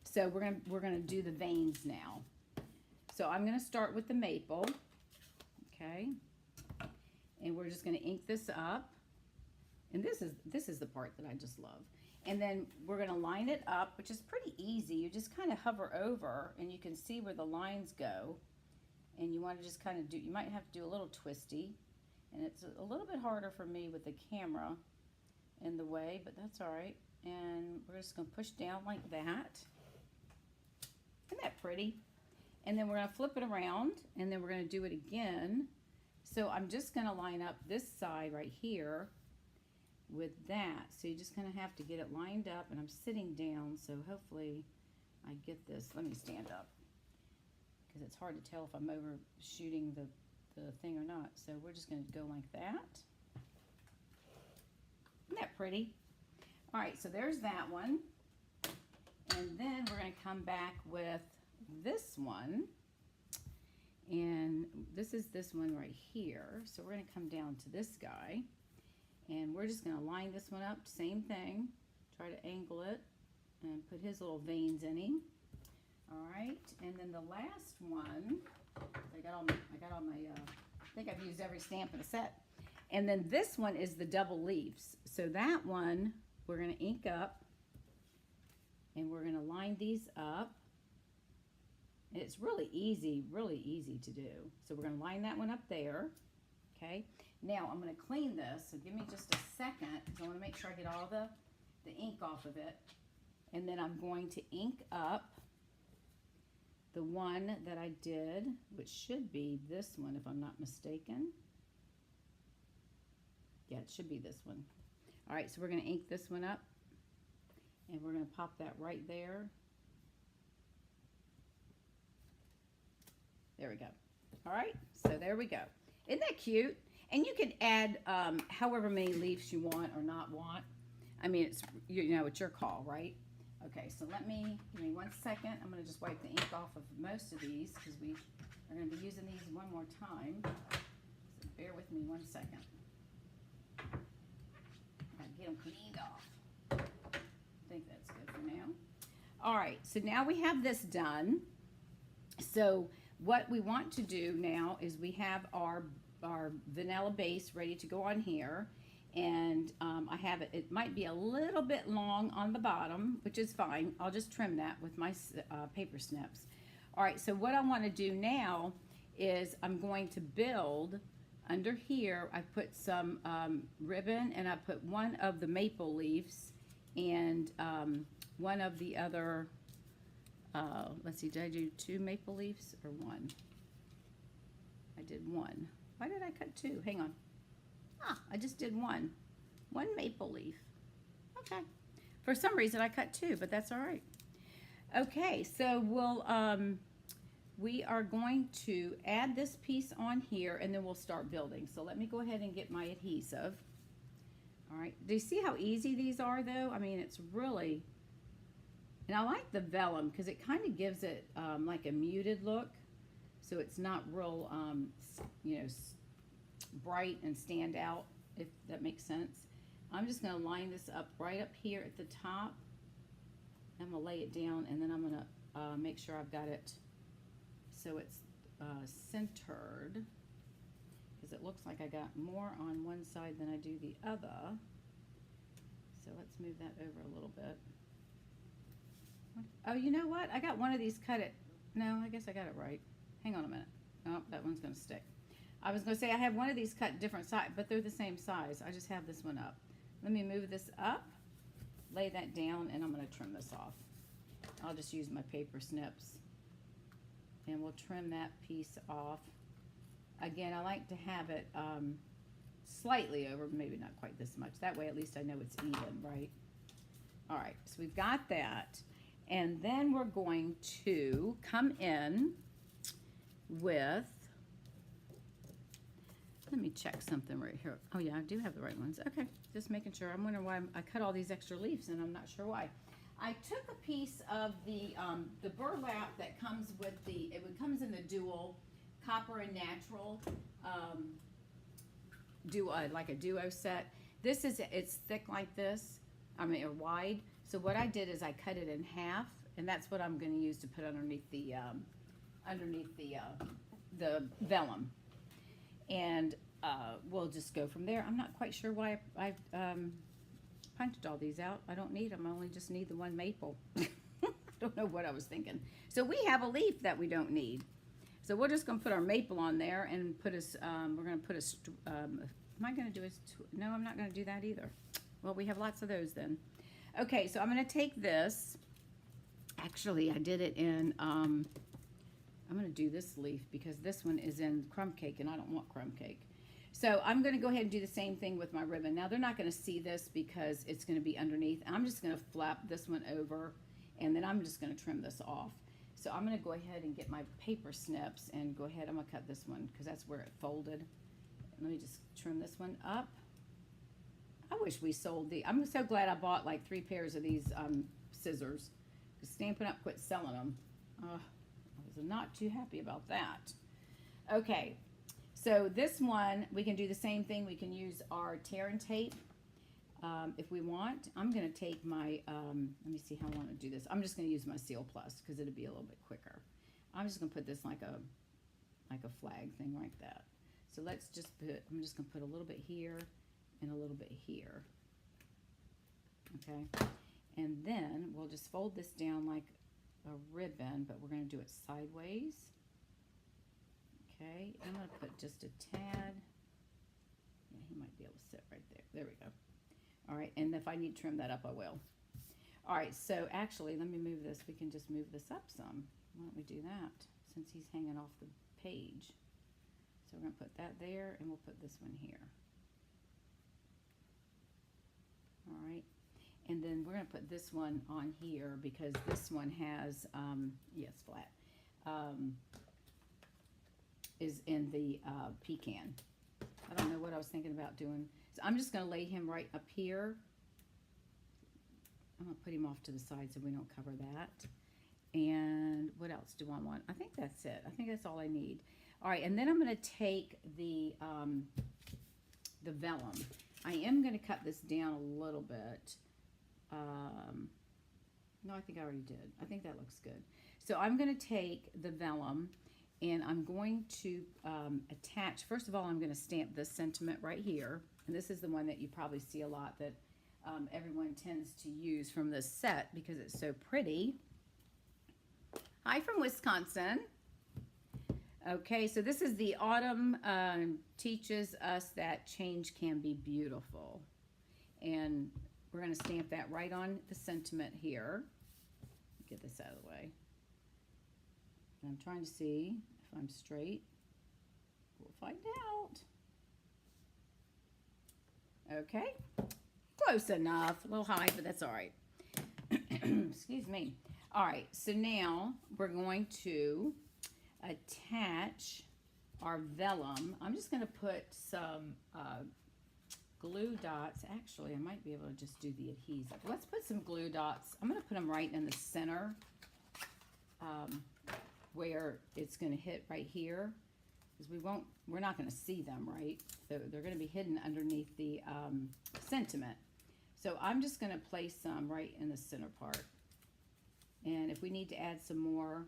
So we're gonna do the veins now. So I'm going to start with the maple, okay, and we're just going to ink this up. And this is the part that I just love. And then we're going to line it up, which is pretty easy. You just kind of hover over, and you can see where the lines go. And you want to just kind of do, you might have to do a little twisty. And it's a little bit harder for me with the camera in the way, but that's all right. And we're just going to push down like that. Isn't that pretty? And then we're going to flip it around, and then we're going to do it again. So I'm just going to line up this side right here with that. So you just kind of have to get it lined up, and I'm sitting down, so hopefully I get this. Let me stand up because it's hard to tell if I'm overshooting the thing or not. So we're just going to go like that. Isn't that pretty? All right, so there's that one. And then we're going to come back with this one. And this is this one right here. So we're going to come down to this guy. And we're just going to line this one up, same thing. Try to angle it and put his little veins in him. All right, and then the last one, I got all my, I think I've used every stamp in the set. And then this one is the double leaves. So that one, we're going to ink up, and we're going to line these up. And it's really easy to do. So we're going to line that one up there, okay? Now I'm going to clean this, so give me just a second, because I want to make sure I get all the ink off of it. And then I'm going to ink up the one that I did, which should be this one if I'm not mistaken. Yeah, it should be this one. All right, so we're going to ink this one up, and we're going to pop that right there. There we go. All right, so there we go. Isn't that cute? And you can add however many leaves you want or not want. I mean, it's, you know, it's your call, right? Okay, so give me 1 second. I'm going to just wipe the ink off of most of these because we are going to be using these one more time. So bear with me 1 second. I'll get them cleaned off. I think that's good for now. All right, so now we have this done. So what we want to do now is we have our vanilla base ready to go on here. And I have it might be a little bit long on the bottom, which is fine. I'll just trim that with my paper snips. All right, so what I want to do now is I'm going to build under here. I put some ribbon, and I put one of the maple leaves and one of the other, let's see, did I do 2 maple leaves or 1? I did 1. Why did I cut 2? Hang on. I just did 1 maple leaf. Okay. For some reason I cut 2, but that's all right. Okay, so we are going to add this piece on here, and then we'll start building. So let me go ahead and get my adhesive. All right. Do you see how easy these are, though? I mean, it's really, and I like the vellum because it kind of gives it like a muted look, so it's not real, you know, bright and stand out, if that makes sense. I'm just going to line this up right up here at the top. I'm going to lay it down, and then I'm going to make sure I've got it so it's centered, because it looks like I got more on one side than I do the other. So let's move that over a little bit. Oh, you know what? I got one of these cut it. No, I guess I got it right. Hang on a minute. Oh, that one's going to stick. I was going to say I have one of these cut different size, but they're the same size. I just have this one up. Let me move this up, lay that down, and I'm going to trim this off. I'll just use my paper snips, and we'll trim that piece off. Again, I like to have it slightly over, maybe not quite this much. That way at least I know it's even, right? All right, so we've got that. And then we're going to come in with, let me check something right here. Oh yeah, I do have the right ones. Okay, just making sure. I'm wondering why I cut all these extra leaves, and I'm not sure why. I took a piece of the burlap that comes with it comes in the dual copper and natural like a duo set. It's thick like this, I mean, or wide. So what I did is I cut it in half, and that's what I'm going to use to put underneath the vellum. And we'll just go from there. I'm not quite sure why I've punched all these out. I don't need them. I only just need the one maple. I don't know what I was thinking. So we have a leaf that we don't need. So we're just going to put our maple on there and put us, we're going to put a, am I going to do a, no, I'm not going to do that either. Well, we have lots of those then. Okay, so I'm going to take this. Actually, I did it in, I'm going to do this leaf because this one is in crumb cake, and I don't want crumb cake. So I'm going to go ahead and do the same thing with my ribbon. Now, they're not going to see this because it's going to be underneath. I'm just going to flap this one over, and then I'm just going to trim this off. So I'm going to go ahead and get my paper snips and go ahead. I'm going to cut this one because that's where it folded. Let me just trim this one up. I wish we sold these. I'm so glad I bought like 3 pairs of these scissors, because Stampin' Up quit selling them. I was not too happy about that. Okay, so this one, we can do the same thing. We can use our tear and tape if we want. I'm going to take my, let me see how I want to do this. I'm just going to use my Seal Plus because it'll be a little bit quicker. I'm just going to put this like a flag thing like that. So let's just put, I'm just going to put a little bit here and a little bit here. Okay, and then we'll just fold this down like a ribbon, but we're going to do it sideways. Okay, I'm going to put just a tad. Yeah, he might be able to sit right there. There we go. All right, and if I need to trim that up, I will. All right, so actually, let me move this. We can just move this up some. Why don't we do that, since he's hanging off the page. So we're going to put that there, and we'll put this one here. All right, and then we're going to put this one on here because this one has, yes, flat. is in the pecan. I don't know what I was thinking about doing. So I'm just going to lay him right up here. I'm going to put him off to the side so we don't cover that. And what else do I want? I think that's it. I think that's all I need. All right, and then I'm going to take the vellum. I am going to cut this down a little bit. No, I think I already did. I think that looks good. So I'm going to take the vellum and I'm going to attach, first of all, I'm going to stamp this sentiment right here. And this is the one that you probably see a lot that everyone tends to use from this set because it's so pretty. Hi from Wisconsin. Okay, so this is the autumn teaches us that change can be beautiful. And we're going to stamp that right on the sentiment here. Get this out of the way. I'm trying to see if I'm straight. We'll find out. Okay, close enough. A little high, but that's all right. Excuse me. All right, so now we're going to attach our vellum. I'm just going to put some glue dots. Actually, I might be able to just do the adhesive. Let's put some glue dots. I'm going to put them right in the center where it's going to hit right here, because we're not going to see them, right? So they're going to be hidden underneath the sentiment. So I'm just going to place some right in the center part. And if we need to add some more,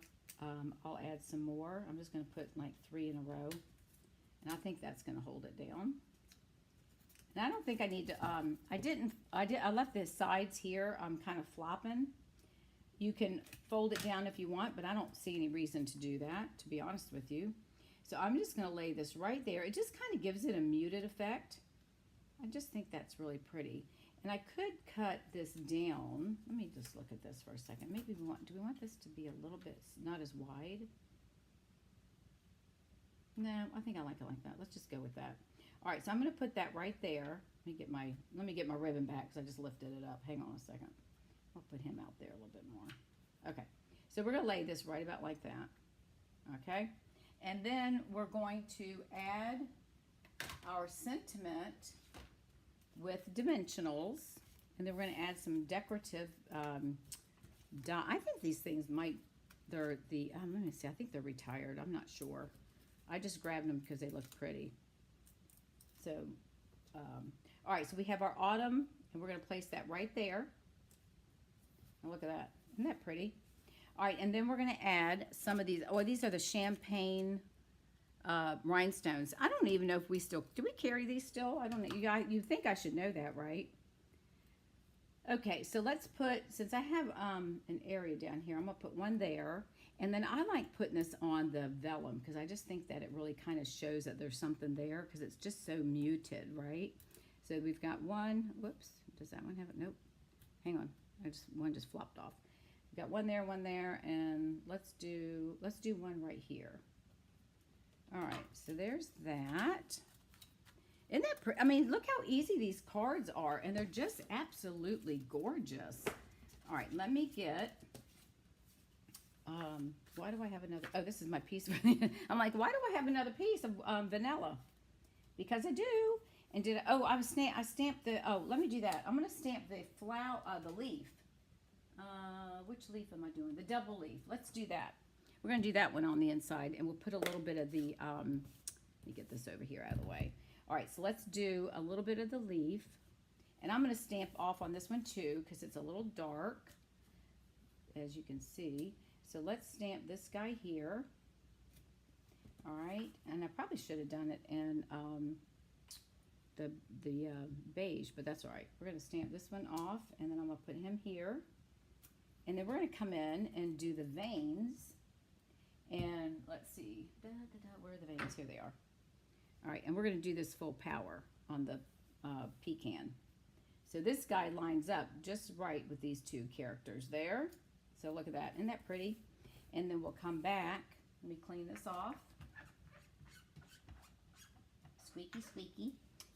I'll add some more. I'm just going to put like 3 in a row. And I think that's going to hold it down. And I don't think I need to, I left the sides here kind of flopping. You can fold it down if you want, but I don't see any reason to do that, to be honest with you. So I'm just going to lay this right there. It just kind of gives it a muted effect. I just think that's really pretty. And I could cut this down. Let me just look at this for a second. Maybe do we want this to be a little bit, not as wide? No, I think I like it like that. Let's just go with that. All right, so I'm going to put that right there. Let me get my ribbon back because I just lifted it up. Hang on a second. I'll put him out there a little bit more. Okay, so we're going to lay this right about like that. Okay, and then we're going to add our sentiment with dimensionals, and then we're going to add some decorative dot. I think these things might, let me see, I think they're retired. I'm not sure. I just grabbed them because they look pretty. So, all right, so we have our autumn, and we're going to place that right there. And look at that. Isn't that pretty? All right, and then we're going to add some of these. Oh, these are the champagne rhinestones. I don't even know if we still, do we carry these still? I don't know. You think I should know that, right? Okay, so let's put, since I have an area down here, I'm going to put one there. And then I like putting this on the vellum because I just think that it really kind of shows that there's something there because it's just so muted, right? So we've got one. Whoops. Does that one have it? Nope. Hang on. One just flopped off. We've got one there, and let's do one right here. All right, so there's that. Isn't that pretty? I mean, look how easy these cards are, and they're just absolutely gorgeous. All right, let me get, why do I have another, oh, this is my piece. I'm like, why do I have another piece of vanilla? Because I do. And I stamped the, let me do that. I'm going to stamp the flower, the leaf. Which leaf am I doing? The double leaf. Let's do that. We're going to do that one on the inside, and we'll put a little bit of the, let me get this over here out of the way. All right, so let's do a little bit of the leaf, and I'm going to stamp off on this one too because it's a little dark, as you can see. So let's stamp this guy here. All right, and I probably should have done it in the beige, but that's all right. We're going to stamp this one off, and then I'm going to put him here. And then we're going to come in and do the veins. And let's see, where are the veins? Here they are. All right, and we're going to do this full power on the pecan. So this guy lines up just right with these two characters there. So look at that. Isn't that pretty? And then we'll come back. Let me clean this off. Squeaky, squeaky.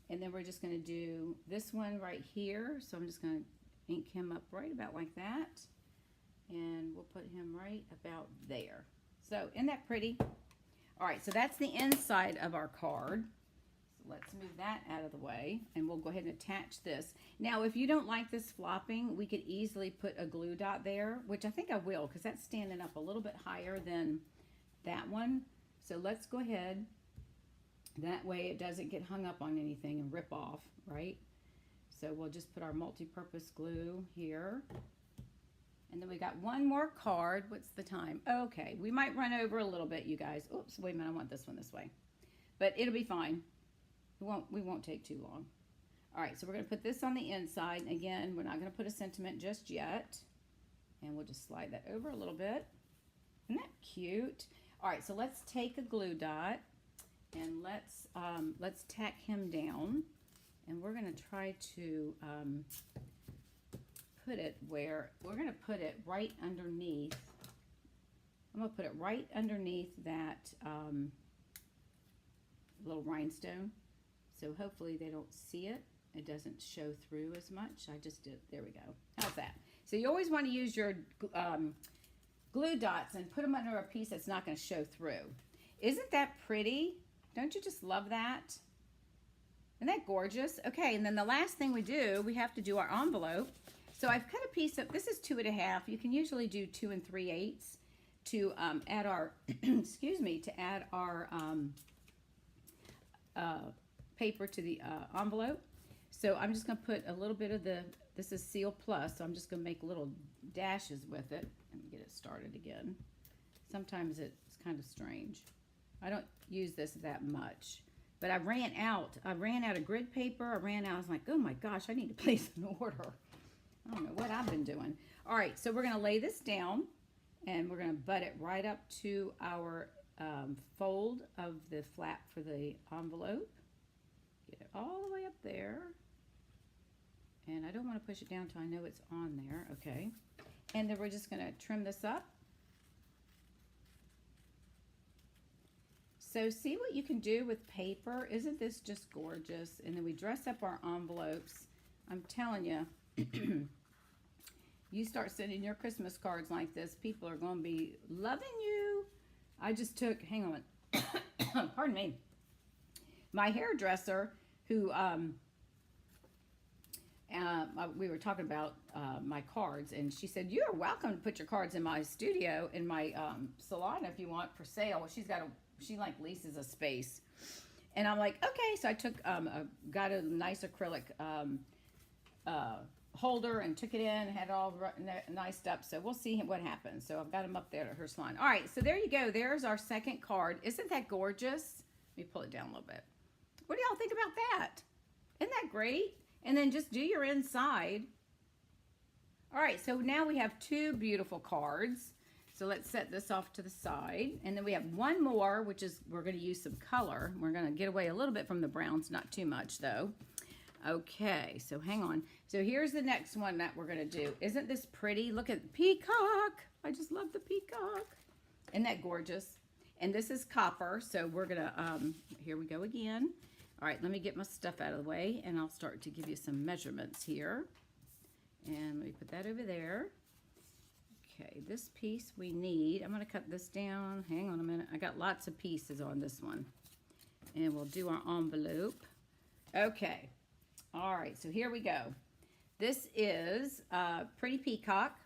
And then we're just going to do this one right here. So I'm just going to ink him up right about like that. And we'll put him right about there. So isn't that pretty? All right, so that's the inside of our card. So let's move that out of the way, and we'll go ahead and attach this. Now, if you don't like this flopping, we could easily put a glue dot there, which I think I will, because that's standing up a little bit higher than that one. So let's go ahead. That way it doesn't get hung up on anything and rip off, right? So we'll just put our multi-purpose glue here. And then we got one more card. What's the time? Okay, we might run over a little bit, you guys. Oops, wait a minute, I want this one this way. But it'll be fine. We won't take too long. All right, so we're gonna put this on the inside. Again, we're not gonna put a sentiment just yet. And we'll just slide that over a little bit. Isn't that cute? All right, so let's take a glue dot and let's tack him down. And we're gonna try to put it where, we're gonna put it right underneath. I'm gonna put it right underneath that little rhinestone. So hopefully they don't see it. It doesn't show through as much. I just did, there we go. How's that? So you always want to use your glue dots and put them under a piece that's not going to show through. Isn't that pretty? Don't you just love that? Isn't that gorgeous? Okay, and then the last thing we do, we have to do our envelope. So I've cut a piece of, this is 2.5. You can usually do 2 3/8 to add our, excuse me, to add our paper to the envelope. So I'm just going to put a little bit of the, this is Seal Plus, so I'm just going to make little dashes with it. Let me get it started again. Sometimes it's kind of strange. I don't use this that much. But I ran out of grid paper. I was like, oh my gosh, I need to place an order. I don't know what I've been doing. All right, so we're going to lay this down, and we're going to butt it right up to our fold of the flap for the envelope. Get it all the way up there. And I don't want to push it down until I know it's on there. Okay. And then we're just going to trim this up. So see what you can do with paper. Isn't this just gorgeous? And then we dress up our envelopes. I'm telling you, you start sending your Christmas cards like this, people are going to be loving you. I just took, hang on, pardon me, my hairdresser who, we were talking about my cards, and she said, you're welcome to put your cards in my studio, in my salon if you want for sale. Well, she like leases a space. And I'm like, okay. So I took, got a nice acrylic holder and took it in and had it all niced up. So we'll see what happens. So I've got them up there at her salon. All right, so there you go. There's our second card. Isn't that gorgeous? Let me pull it down a little bit. What do y'all think about that? Isn't that great? And then just do your inside. All right, so now we have 2 beautiful cards. So let's set this off to the side. And then we have one more, which is, we're going to use some color. We're going to get away a little bit from the browns, not too much though. Okay, so hang on. So here's the next one that we're going to do. Isn't this pretty? Look at the peacock. I just love the peacock. Isn't that gorgeous? And this is copper, so we're going to, here we go again. All right, let me get my stuff out of the way, and I'll start to give you some measurements here. And let me put that over there. Okay, this piece we need, I'm going to cut this down. Hang on a minute. I got lots of pieces on this one. And we'll do our envelope. Okay. All right, so here we go. This is Pretty Peacock.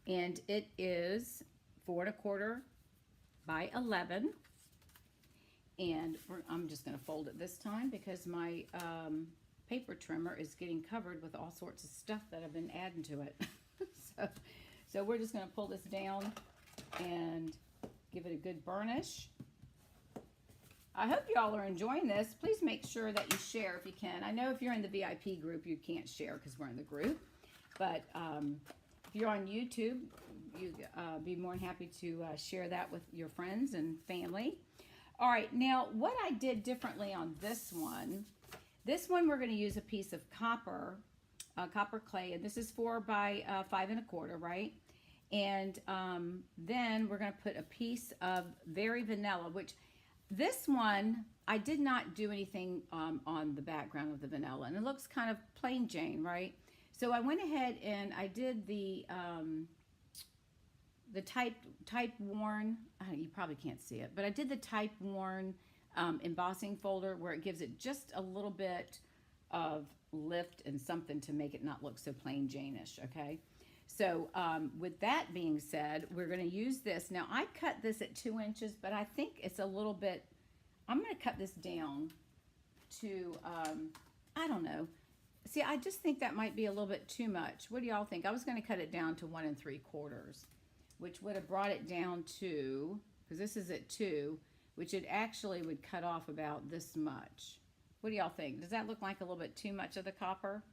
And it is 4 1/4 by 11. And I'm just going to fold it this time because my paper trimmer is getting covered with all sorts of stuff that I've been adding to it. So we're just going to pull this down and give it a good burnish. I hope y'all are enjoying this. Please make sure that you share if you can. I know if you're in the VIP group, you can't share because we're in the group. But if you're on YouTube, you'd be more than happy to share that with your friends and family. All right, now what I did differently on this one we're going to use a piece of copper clay, and this is 4 by 5 1/4, right? And then we're going to put a piece of Very Vanilla, which this one, I did not do anything on the background of the vanilla, and it looks kind of plain Jane, right? So I went ahead and I did the the type worn, you probably can't see it, but I did the type worn embossing folder where it gives it just a little bit of lift and something to make it not look so plain Jane-ish, okay? So with that being said, we're going to use this. Now, I cut this at 2 inches, but I think it's a little bit, I'm going to cut this down to, I don't know. See, I just think that might be a little bit too much. What do y'all think? I was going to cut it down to 1 3/4, which would have brought it down to, because this is at 2, which it actually would cut off about this much. What do y'all think? Does that look like a little bit too much of the copper?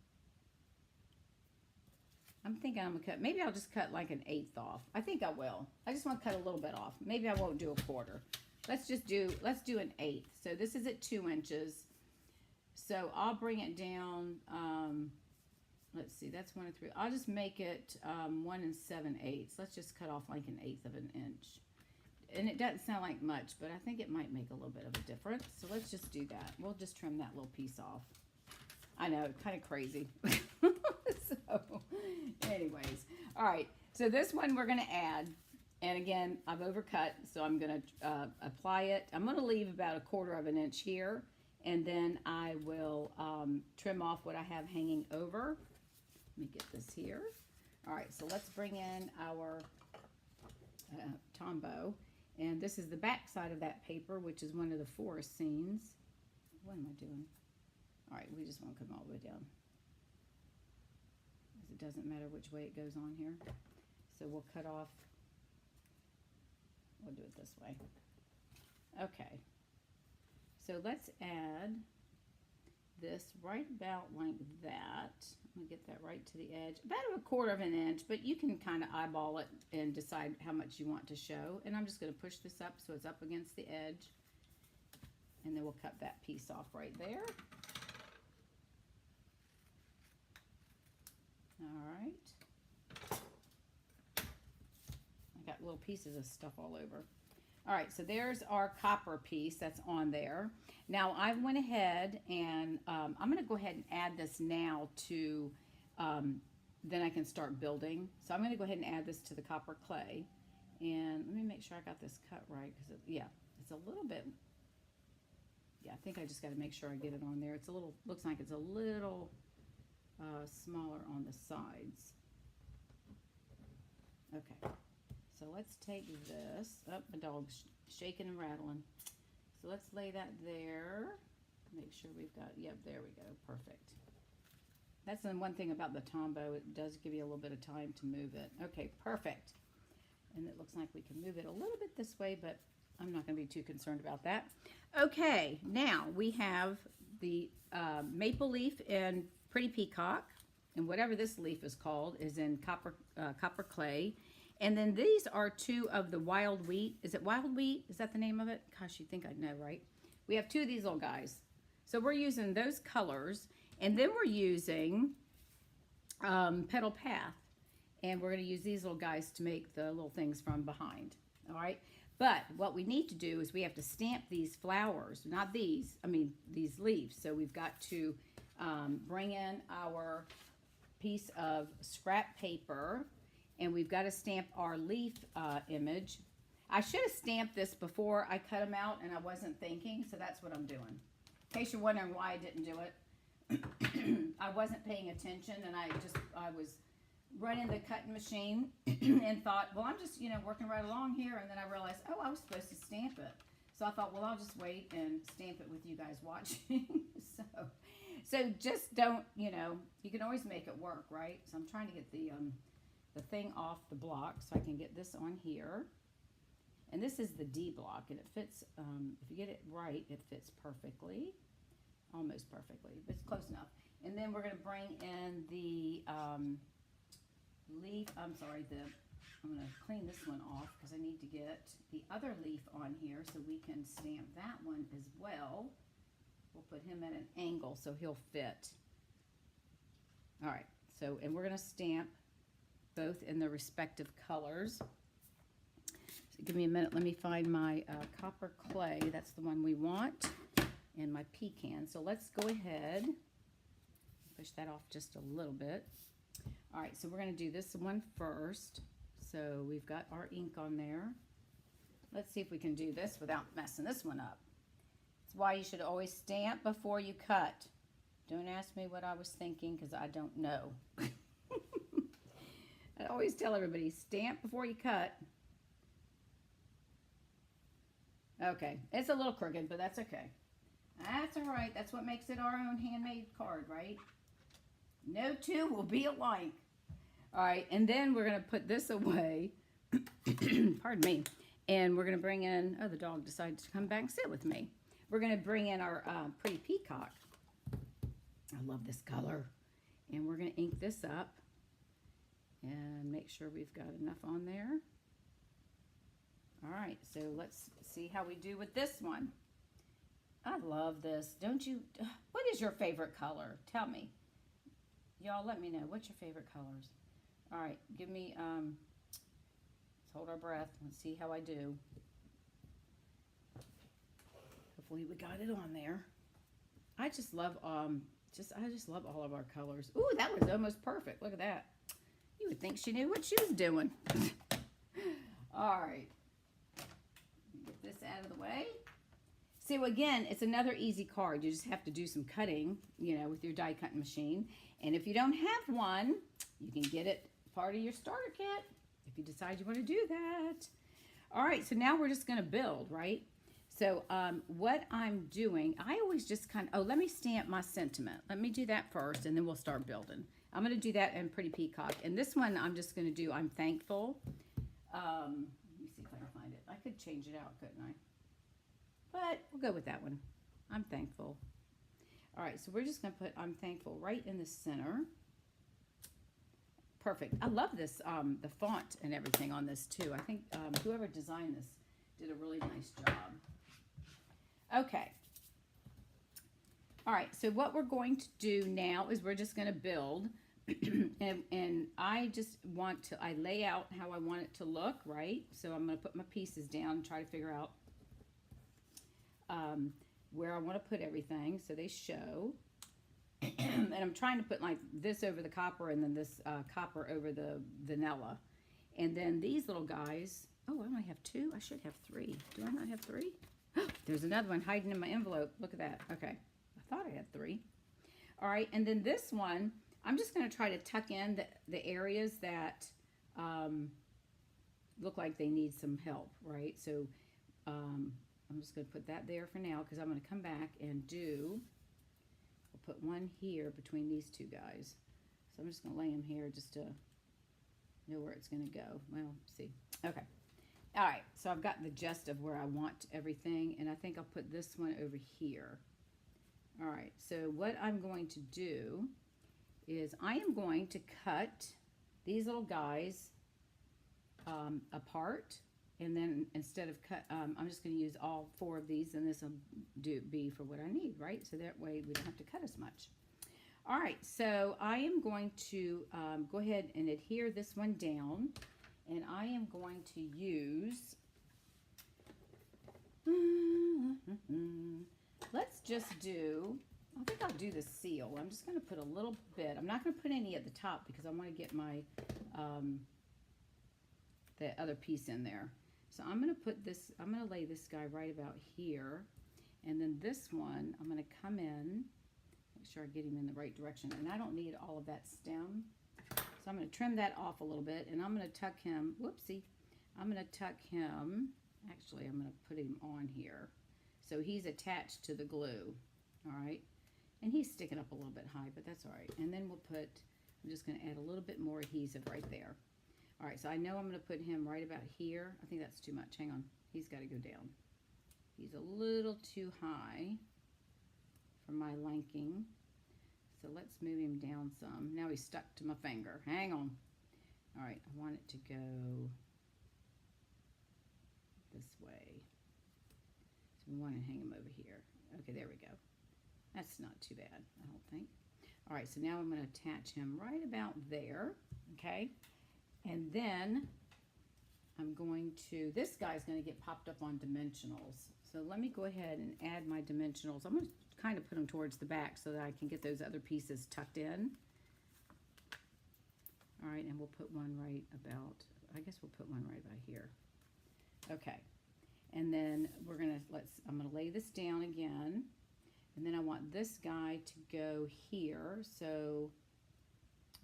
I'm thinking I'm going to cut, maybe I'll just cut like 1/8 off. I think I will. I just want to cut a little bit off. Maybe I won't do 1/4. Let's do 1/8. So this is at 2 inches. So I'll bring it down, let's see, that's 1 3. I'll just make it 1 7/8. Let's just cut off like 1/8 of an inch. And it doesn't sound like much, but I think it might make a little bit of a difference. So let's just do that. We'll just trim that little piece off. I know, kind of crazy. So, anyways. All right, so this one we're going to add. And again, I've overcut, so I'm going to apply it. I'm going to leave about 1/4 of an inch here. And then I will trim off what I have hanging over. Let me get this here. All right, so let's bring in our Tombow. And this is the back side of that paper, which is one of the forest scenes. What am I doing? All right, we just won't come all the way down. Because it doesn't matter which way it goes on here. So we'll cut off. We'll do it this way. Okay. So let's add this right about like that. I'm going to get that right to the edge. About 1/4 of an inch, but you can kind of eyeball it and decide how much you want to show. And I'm just going to push this up so it's up against the edge. And then we'll cut that piece off right there. All right. I got little pieces of stuff all over. All right, so there's our copper piece that's on there. Now, I went ahead and I'm going to go ahead and add this now to, then I can start building. So I'm going to go ahead and add this to the copper clay. And let me make sure I got this cut right, because, yeah, it's a little bit, yeah, I think I just got to make sure I get it on there. It's a little, looks like it's a little smaller on the sides. Okay. So let's take this, oh, my dog's shaking and rattling. So let's lay that there. Make sure we've got, yep, there we go, perfect. That's the one thing about the Tombow, it does give you a little bit of time to move it. Okay, perfect. And it looks like we can move it a little bit this way, but I'm not going to be too concerned about that. Okay, now we have the maple leaf in Pretty Peacock, and whatever this leaf is called is in copper clay. And then these are 2 of the wild wheat. Is it wild wheat? Is that the name of it? Gosh, you'd think I'd know, right? We have 2 of these little guys. So we're using those colors. And then we're using Petal Path. And we're going to use these little guys to make the little things from behind. All right? But what we need to do is we have to stamp these flowers. Not these. I mean, these leaves. So we've got to bring in our piece of scrap paper. And we've got to stamp our leaf image. I should have stamped this before I cut them out, and I wasn't thinking, so that's what I'm doing. In case you're wondering why I didn't do it, I wasn't paying attention, and I was running the cutting machine and thought, well, I'm just, working right along here, and then I realized, oh, I was supposed to stamp it. So I thought, well, I'll just wait and stamp it with you guys watching. So just don't, you can always make it work, right? So I'm trying to get the thing off the block so I can get this on here. And this is the D block, and it fits, if you get it right, it fits perfectly, almost perfectly, but it's close enough. And then we're going to bring in the leaf, I'm going to clean this one off because I need to get the other leaf on here so we can stamp that one as well. We'll put him at an angle so he'll fit. All right, so, and we're going to stamp both in their respective colors. So give me a minute. Let me find my copper clay. That's the one we want. And my pecan. So let's go ahead. Push that off just a little bit. All right, so we're going to do this one first. So we've got our ink on there. Let's see if we can do this without messing this one up. It's why you should always stamp before you cut. Don't ask me what I was thinking because I don't know. I always tell everybody, stamp before you cut. Okay, it's a little crooked, but that's okay. That's all right. That's what makes it our own handmade card, right? No two will be alike. All right, and then we're going to put this away. Pardon me. And we're going to bring in, oh, the dog decided to come back and sit with me. We're going to bring in our pretty peacock. I love this color. And we're going to ink this up and make sure we've got enough on there. All right, so let's see how we do with this one. I love this. Don't you? What is your favorite color? Tell me. Y'all let me know. What's your favorite colors? All right, give me, let's hold our breath. Let's see how I do. Hopefully we got it on there. I just love, I just love all of our colors. Ooh, that was almost perfect. Look at that. You would think she knew what she was doing. All right. Get this out of the way. So again, it's another easy card. You just have to do some cutting, you know, with your die cutting machine. And if you don't have one, you can get it part of your starter kit if you decide you want to do that. All right, so now we're just going to build, right? So what I'm doing, I always just kind of, oh, let me stamp my sentiment. Let me do that first, and then we'll start building. I'm going to do that in Pretty Peacock. And this one, I'm just going to do, I'm thankful. Let me see if I can find it. I could change it out, couldn't I? But we'll go with that one. I'm thankful. All right, so we're just going to put I'm thankful right in the center. Perfect. I love this, the font and everything on this too. I think whoever designed this did a really nice job. Okay. All right, so what we're going to do now is we're just going to build. and I just want to, I lay out how I want it to look, right? So I'm going to put my pieces down and try to figure out where I want to put everything so they show. And I'm trying to put like this over the copper and then this copper over the vanilla. And then these little guys, oh, I only have two. I should have three. Do I not have three? There's another one hiding in my envelope. Look at that. Okay. I thought I had three. All right. And then this one, I'm just going to try to tuck in the areas that look like they need some help, right? So I'm just going to put that there for now because I'm going to come back and do, I'll put one here between these two guys. So I'm just going to lay them here just to know where it's going to go. Well, see. Okay. All right. So I've got the gist of where I want everything, and I think I'll put this one over here. All right. So what I'm going to do is I am going to cut these little guys apart. And then instead of cut, I'm just going to use all four of these, and this will be for what I need, right? So that way we don't have to cut as much. All right, so I am going to go ahead and adhere this one down, and I am going to use, let's just do, I think I'll do the seal. I'm just going to put a little bit. I'm not going to put any at the top because I want to get my, the other piece in there. So I'm going to put this, I'm going to lay this guy right about here. And then this one, I'm going to come in, make sure I get him in the right direction. And I don't need all of that stem. So I'm going to trim that off a little bit. And I'm going to tuck him, whoopsie, I'm going to tuck him, actually I'm going to put him on here. So he's attached to the glue, all right? And he's sticking up a little bit high, but that's all right. And then we'll put, I'm just going to add a little bit more adhesive right there. All right, so I know I'm going to put him right about here. I think that's too much. Hang on. He's got to go down. He's a little too high for my liking. So let's move him down some. Now he's stuck to my finger. Hang on. All right, I want it to go this way. So we want to hang him over here. Okay, there we go. That's not too bad, I don't think. All right, so now I'm going to attach him right about there, okay? And then I'm going to, this guy's going to get popped up on dimensionals. So let me go ahead and add my dimensionals. I'm going to kind of put them towards the back so that I can get those other pieces tucked in. All right, and we'll put one right about I guess we'll put one right about here. Okay. And then we're going to, I'm going to lay this down again. And then I want this guy to go here. So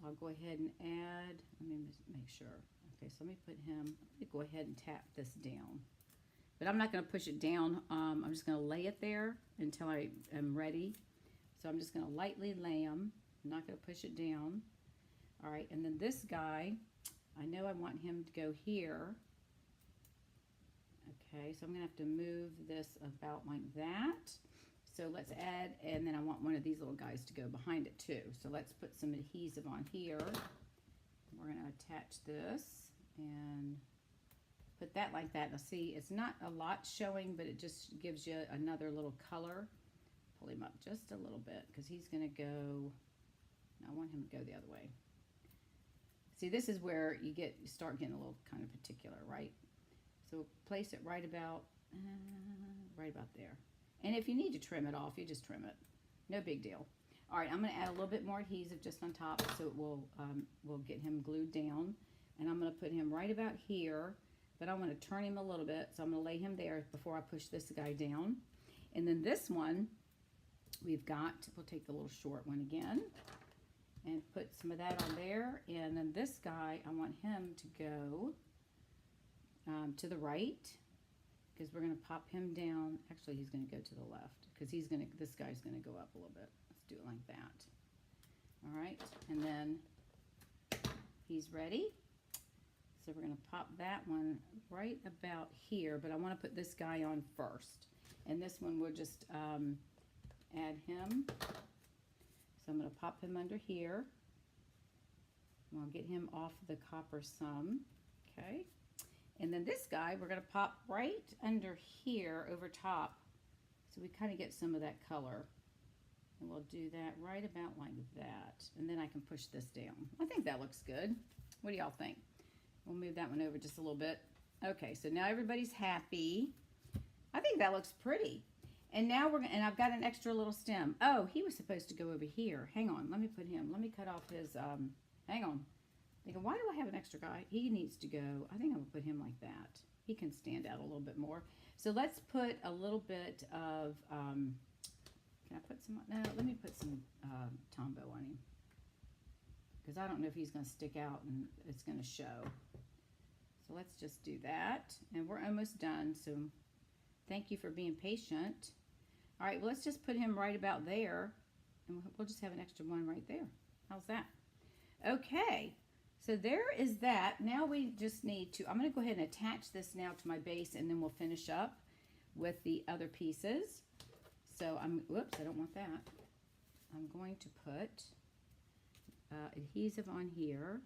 I'll go ahead and add, let me make sure. Okay, so let me put him, let me go ahead and tap this down. But I'm not going to push it down. I'm just going to lay it there until I am ready. So I'm just going to lightly lay him. I'm not going to push it down. All right, and then this guy, I know I want him to go here. Okay, so I'm going to have to move this about like that. So let's add, and then I want one of these little guys to go behind it too. So let's put some adhesive on here. We're going to attach this and put that like that. Now see, it's not a lot showing, but it just gives you another little color. Pull him up just a little bit because he's going to go, I want him to go the other way. See, this is where you start getting a little kind of particular, right? So place it right about there. And if you need to trim it off, you just trim it. No big deal. All right, I'm going to add a little bit more adhesive just on top so it will get him glued down. And I'm going to put him right about here, but I want to turn him a little bit. So I'm going to lay him there before I push this guy down. And then this one, we'll take the little short one again and put some of that on there. And then this guy, I want him to go to the right, because we're going to pop him down. Actually, he's going to go to the left because this guy's going to go up a little bit. Let's do it like that. All right, and then he's ready. So we're going to pop that one right about here, but I want to put this guy on first. And this one we'll just add him. So I'm going to pop him under here. And I'll get him off the copper some. Okay. And then this guy, we're going to pop right under here over top. So we kind of get some of that color. And we'll do that right about like that. And then I can push this down. I think that looks good. What do y'all think? We'll move that one over just a little bit. Okay, so now everybody's happy. I think that looks pretty. And now and I've got an extra little stem. Oh, he was supposed to go over here. Hang on, let me put him, let me cut off his, hang on. Thinking, why do I have an extra guy? He needs to go. I think I'm gonna put him like that. He can stand out a little bit more. So let's put a little bit of, can I put some, no, let me put some Tombow on him. Because I don't know if he's gonna stick out and it's gonna show. So let's just do that. And we're almost done, so thank you for being patient. All right, well, let's just put him right about there. And we'll just have an extra one right there. How's that? Okay. So there is that. Now we just need to, I'm going to go ahead and attach this now to my base, and then we'll finish up with the other pieces. So whoops, I don't want that. I'm going to put adhesive on here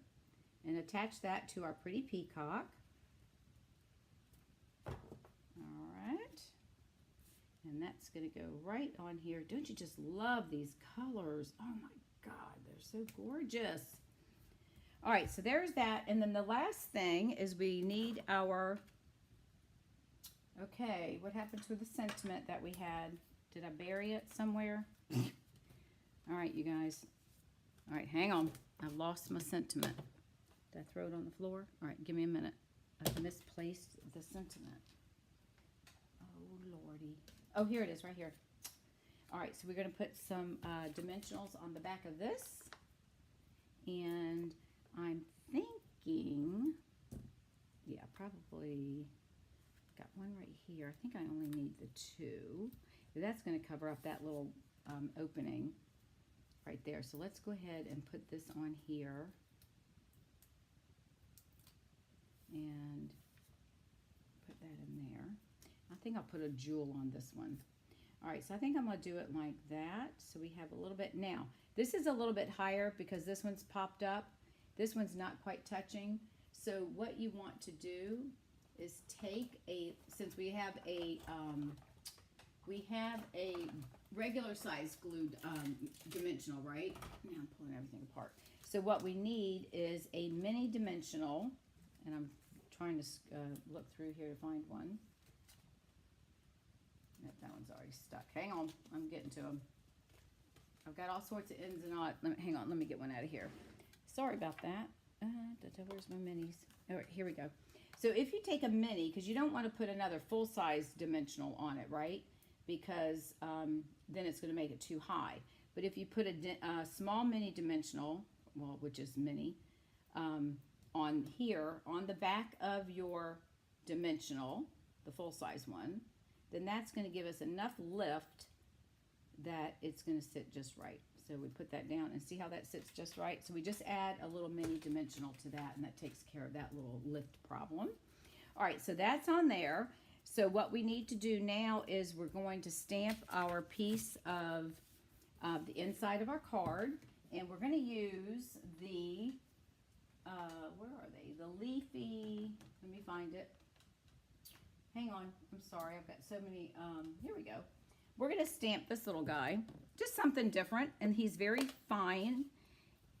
and attach that to our pretty peacock. All right. And that's going to go right on here. Don't you just love these colors? Oh my God, they're so gorgeous. All right, so there's that. And then the last thing is we need our, okay, what happened to the sentiment that we had? Did I bury it somewhere? All right, you guys. All right, hang on. I've lost my sentiment. Did I throw it on the floor? All right, give me a minute. I've misplaced the sentiment. Oh, Lordy. Oh, here it is, right here. All right, so we're going to put some dimensionals on the back of this. And I'm thinking, yeah, probably got one right here. I think I only need the two. That's going to cover up that little opening right there. So let's go ahead and put this on here. And put that in there. I think I'll put a jewel on this one. All right, so I think I'm going to do it like that. So we have a little bit. Now, this is a little bit higher because this one's popped up. This one's not quite touching. So what you want to do is take since we have a regular size glued dimensional, right? Now I'm pulling everything apart. So what we need is a mini dimensional, and I'm trying to look through here to find one. Nope, that one's already stuck. Hang on, I'm getting to them. I've got all sorts of ins and outs. Hang on, let me get one out of here. Sorry about that. Where's my minis? All right, here we go. So if you take a mini, because you don't want to put another full-size dimensional on it, right? Because then it's going to make it too high. But if you put a small mini dimensional, well, which is mini, on here, on the back of your dimensional, the full-size one, then that's going to give us enough lift that it's going to sit just right. So we put that down and see how that sits just right. So we just add a little mini dimensional to that, and that takes care of that little lift problem. All right, so that's on there. So what we need to do now is we're going to stamp our piece of the inside of our card, and we're going to use the, where are they? The leafy, let me find it. Hang on, I'm sorry, I've got so many, here we go. We're going to stamp this little guy, just something different, and he's very fine.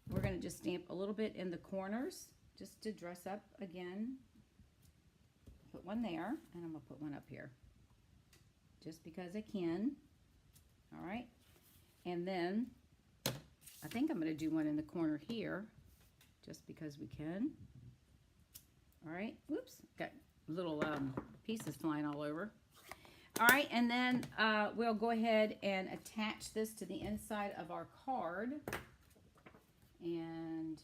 We're going to just stamp a little bit in the corners, just to dress up again. Put one there, and I'm going to put one up here, just because I can. All right, and then I think I'm going to do one in the corner here, just because we can. All right, whoops, got little pieces flying all over. All right, and then we'll go ahead and attach this to the inside of our card. And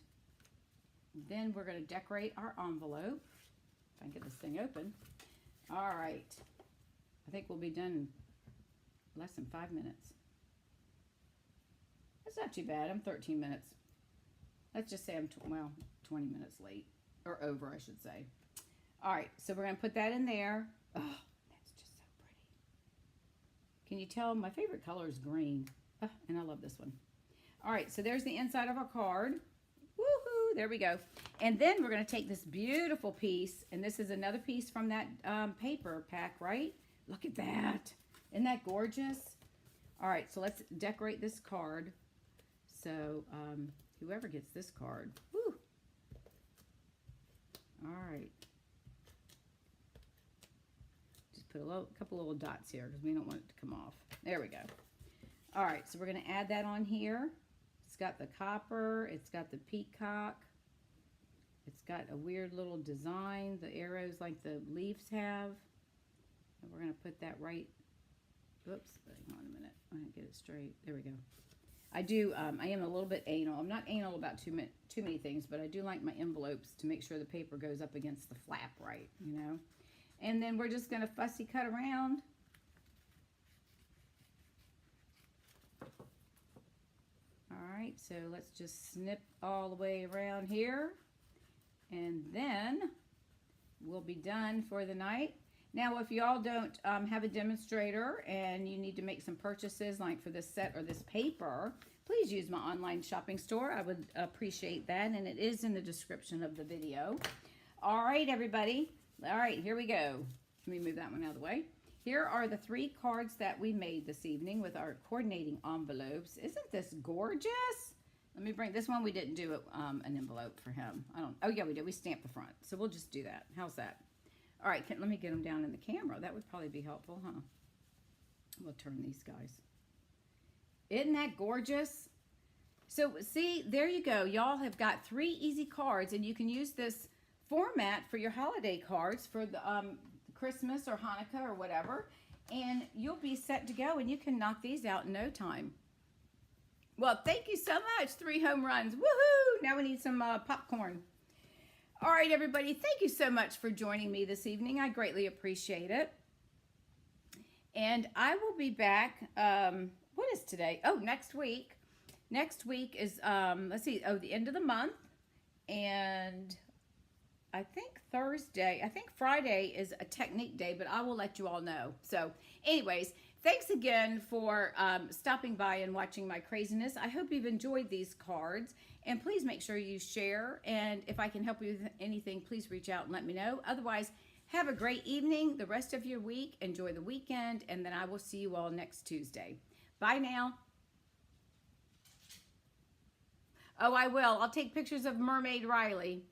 then we're going to decorate our envelope. If I can get this thing open. All right. I think we'll be done in less than 5 minutes. That's not too bad. I'm 13 minutes. Let's just say I'm, 20 minutes late. Or over, I should say. All right, so we're going to put that in there. Oh, can you tell my favorite color is green? Oh, and I love this one. All right, so there's the inside of our card. Woohoo, there we go. And then we're going to take this beautiful piece, and this is another piece from that paper pack, right? Look at that. Isn't that gorgeous? All right, so let's decorate this card. So whoever gets this card, woo. All right. Put a couple little dots here because we don't want it to come off. There we go. All right, so we're going to add that on here. It's got the copper. It's got the peacock. It's got a weird little design, the arrows like the leaves have. And we're going to put that right. Oops, hang on a minute. I'm going to get it straight. There we go. I am a little bit anal. I'm not anal about too many things, but I do like my envelopes to make sure the paper goes up against the flap right, you know. And then we're just going to fussy cut around. All right, so let's just snip all the way around here. And then we'll be done for the night. Now, if y'all don't have a demonstrator and you need to make some purchases like for this set or this paper, please use my online shopping store. I would appreciate that, and it is in the description of the video. All right, everybody. All right, here we go. Let me move that one out of the way. Here are the 3 cards that we made this evening with our coordinating envelopes. Isn't this gorgeous? Let me bring this one. We didn't do an envelope for him. Oh, yeah, we did. We stamped the front. So we'll just do that. How's that? All right, let me get them down in the camera. That would probably be helpful, huh? We'll turn these guys. Isn't that gorgeous? So, see, there you go. Y'all have got 3 easy cards, and you can use this format for your holiday cards for the Christmas or Hanukkah or whatever, and you'll be set to go, and you can knock these out in no time. Well, thank you so much. 3 home runs. Woohoo! Now we need some popcorn. All right, everybody. Thank you so much for joining me this evening. I greatly appreciate it. And I will be back. What is today? Oh, next week. Next week is, let's see, the end of the month. And I think Friday is a technique day, but I will let you all know. So anyways, thanks again for stopping by and watching my craziness. I hope you've enjoyed these cards, and please make sure you share. And if I can help you with anything, please reach out and let me know. Otherwise, have a great evening, the rest of your week. Enjoy the weekend, and then I will see you all next Tuesday. Bye now. Oh, I will. I'll take pictures of Mermaid Riley.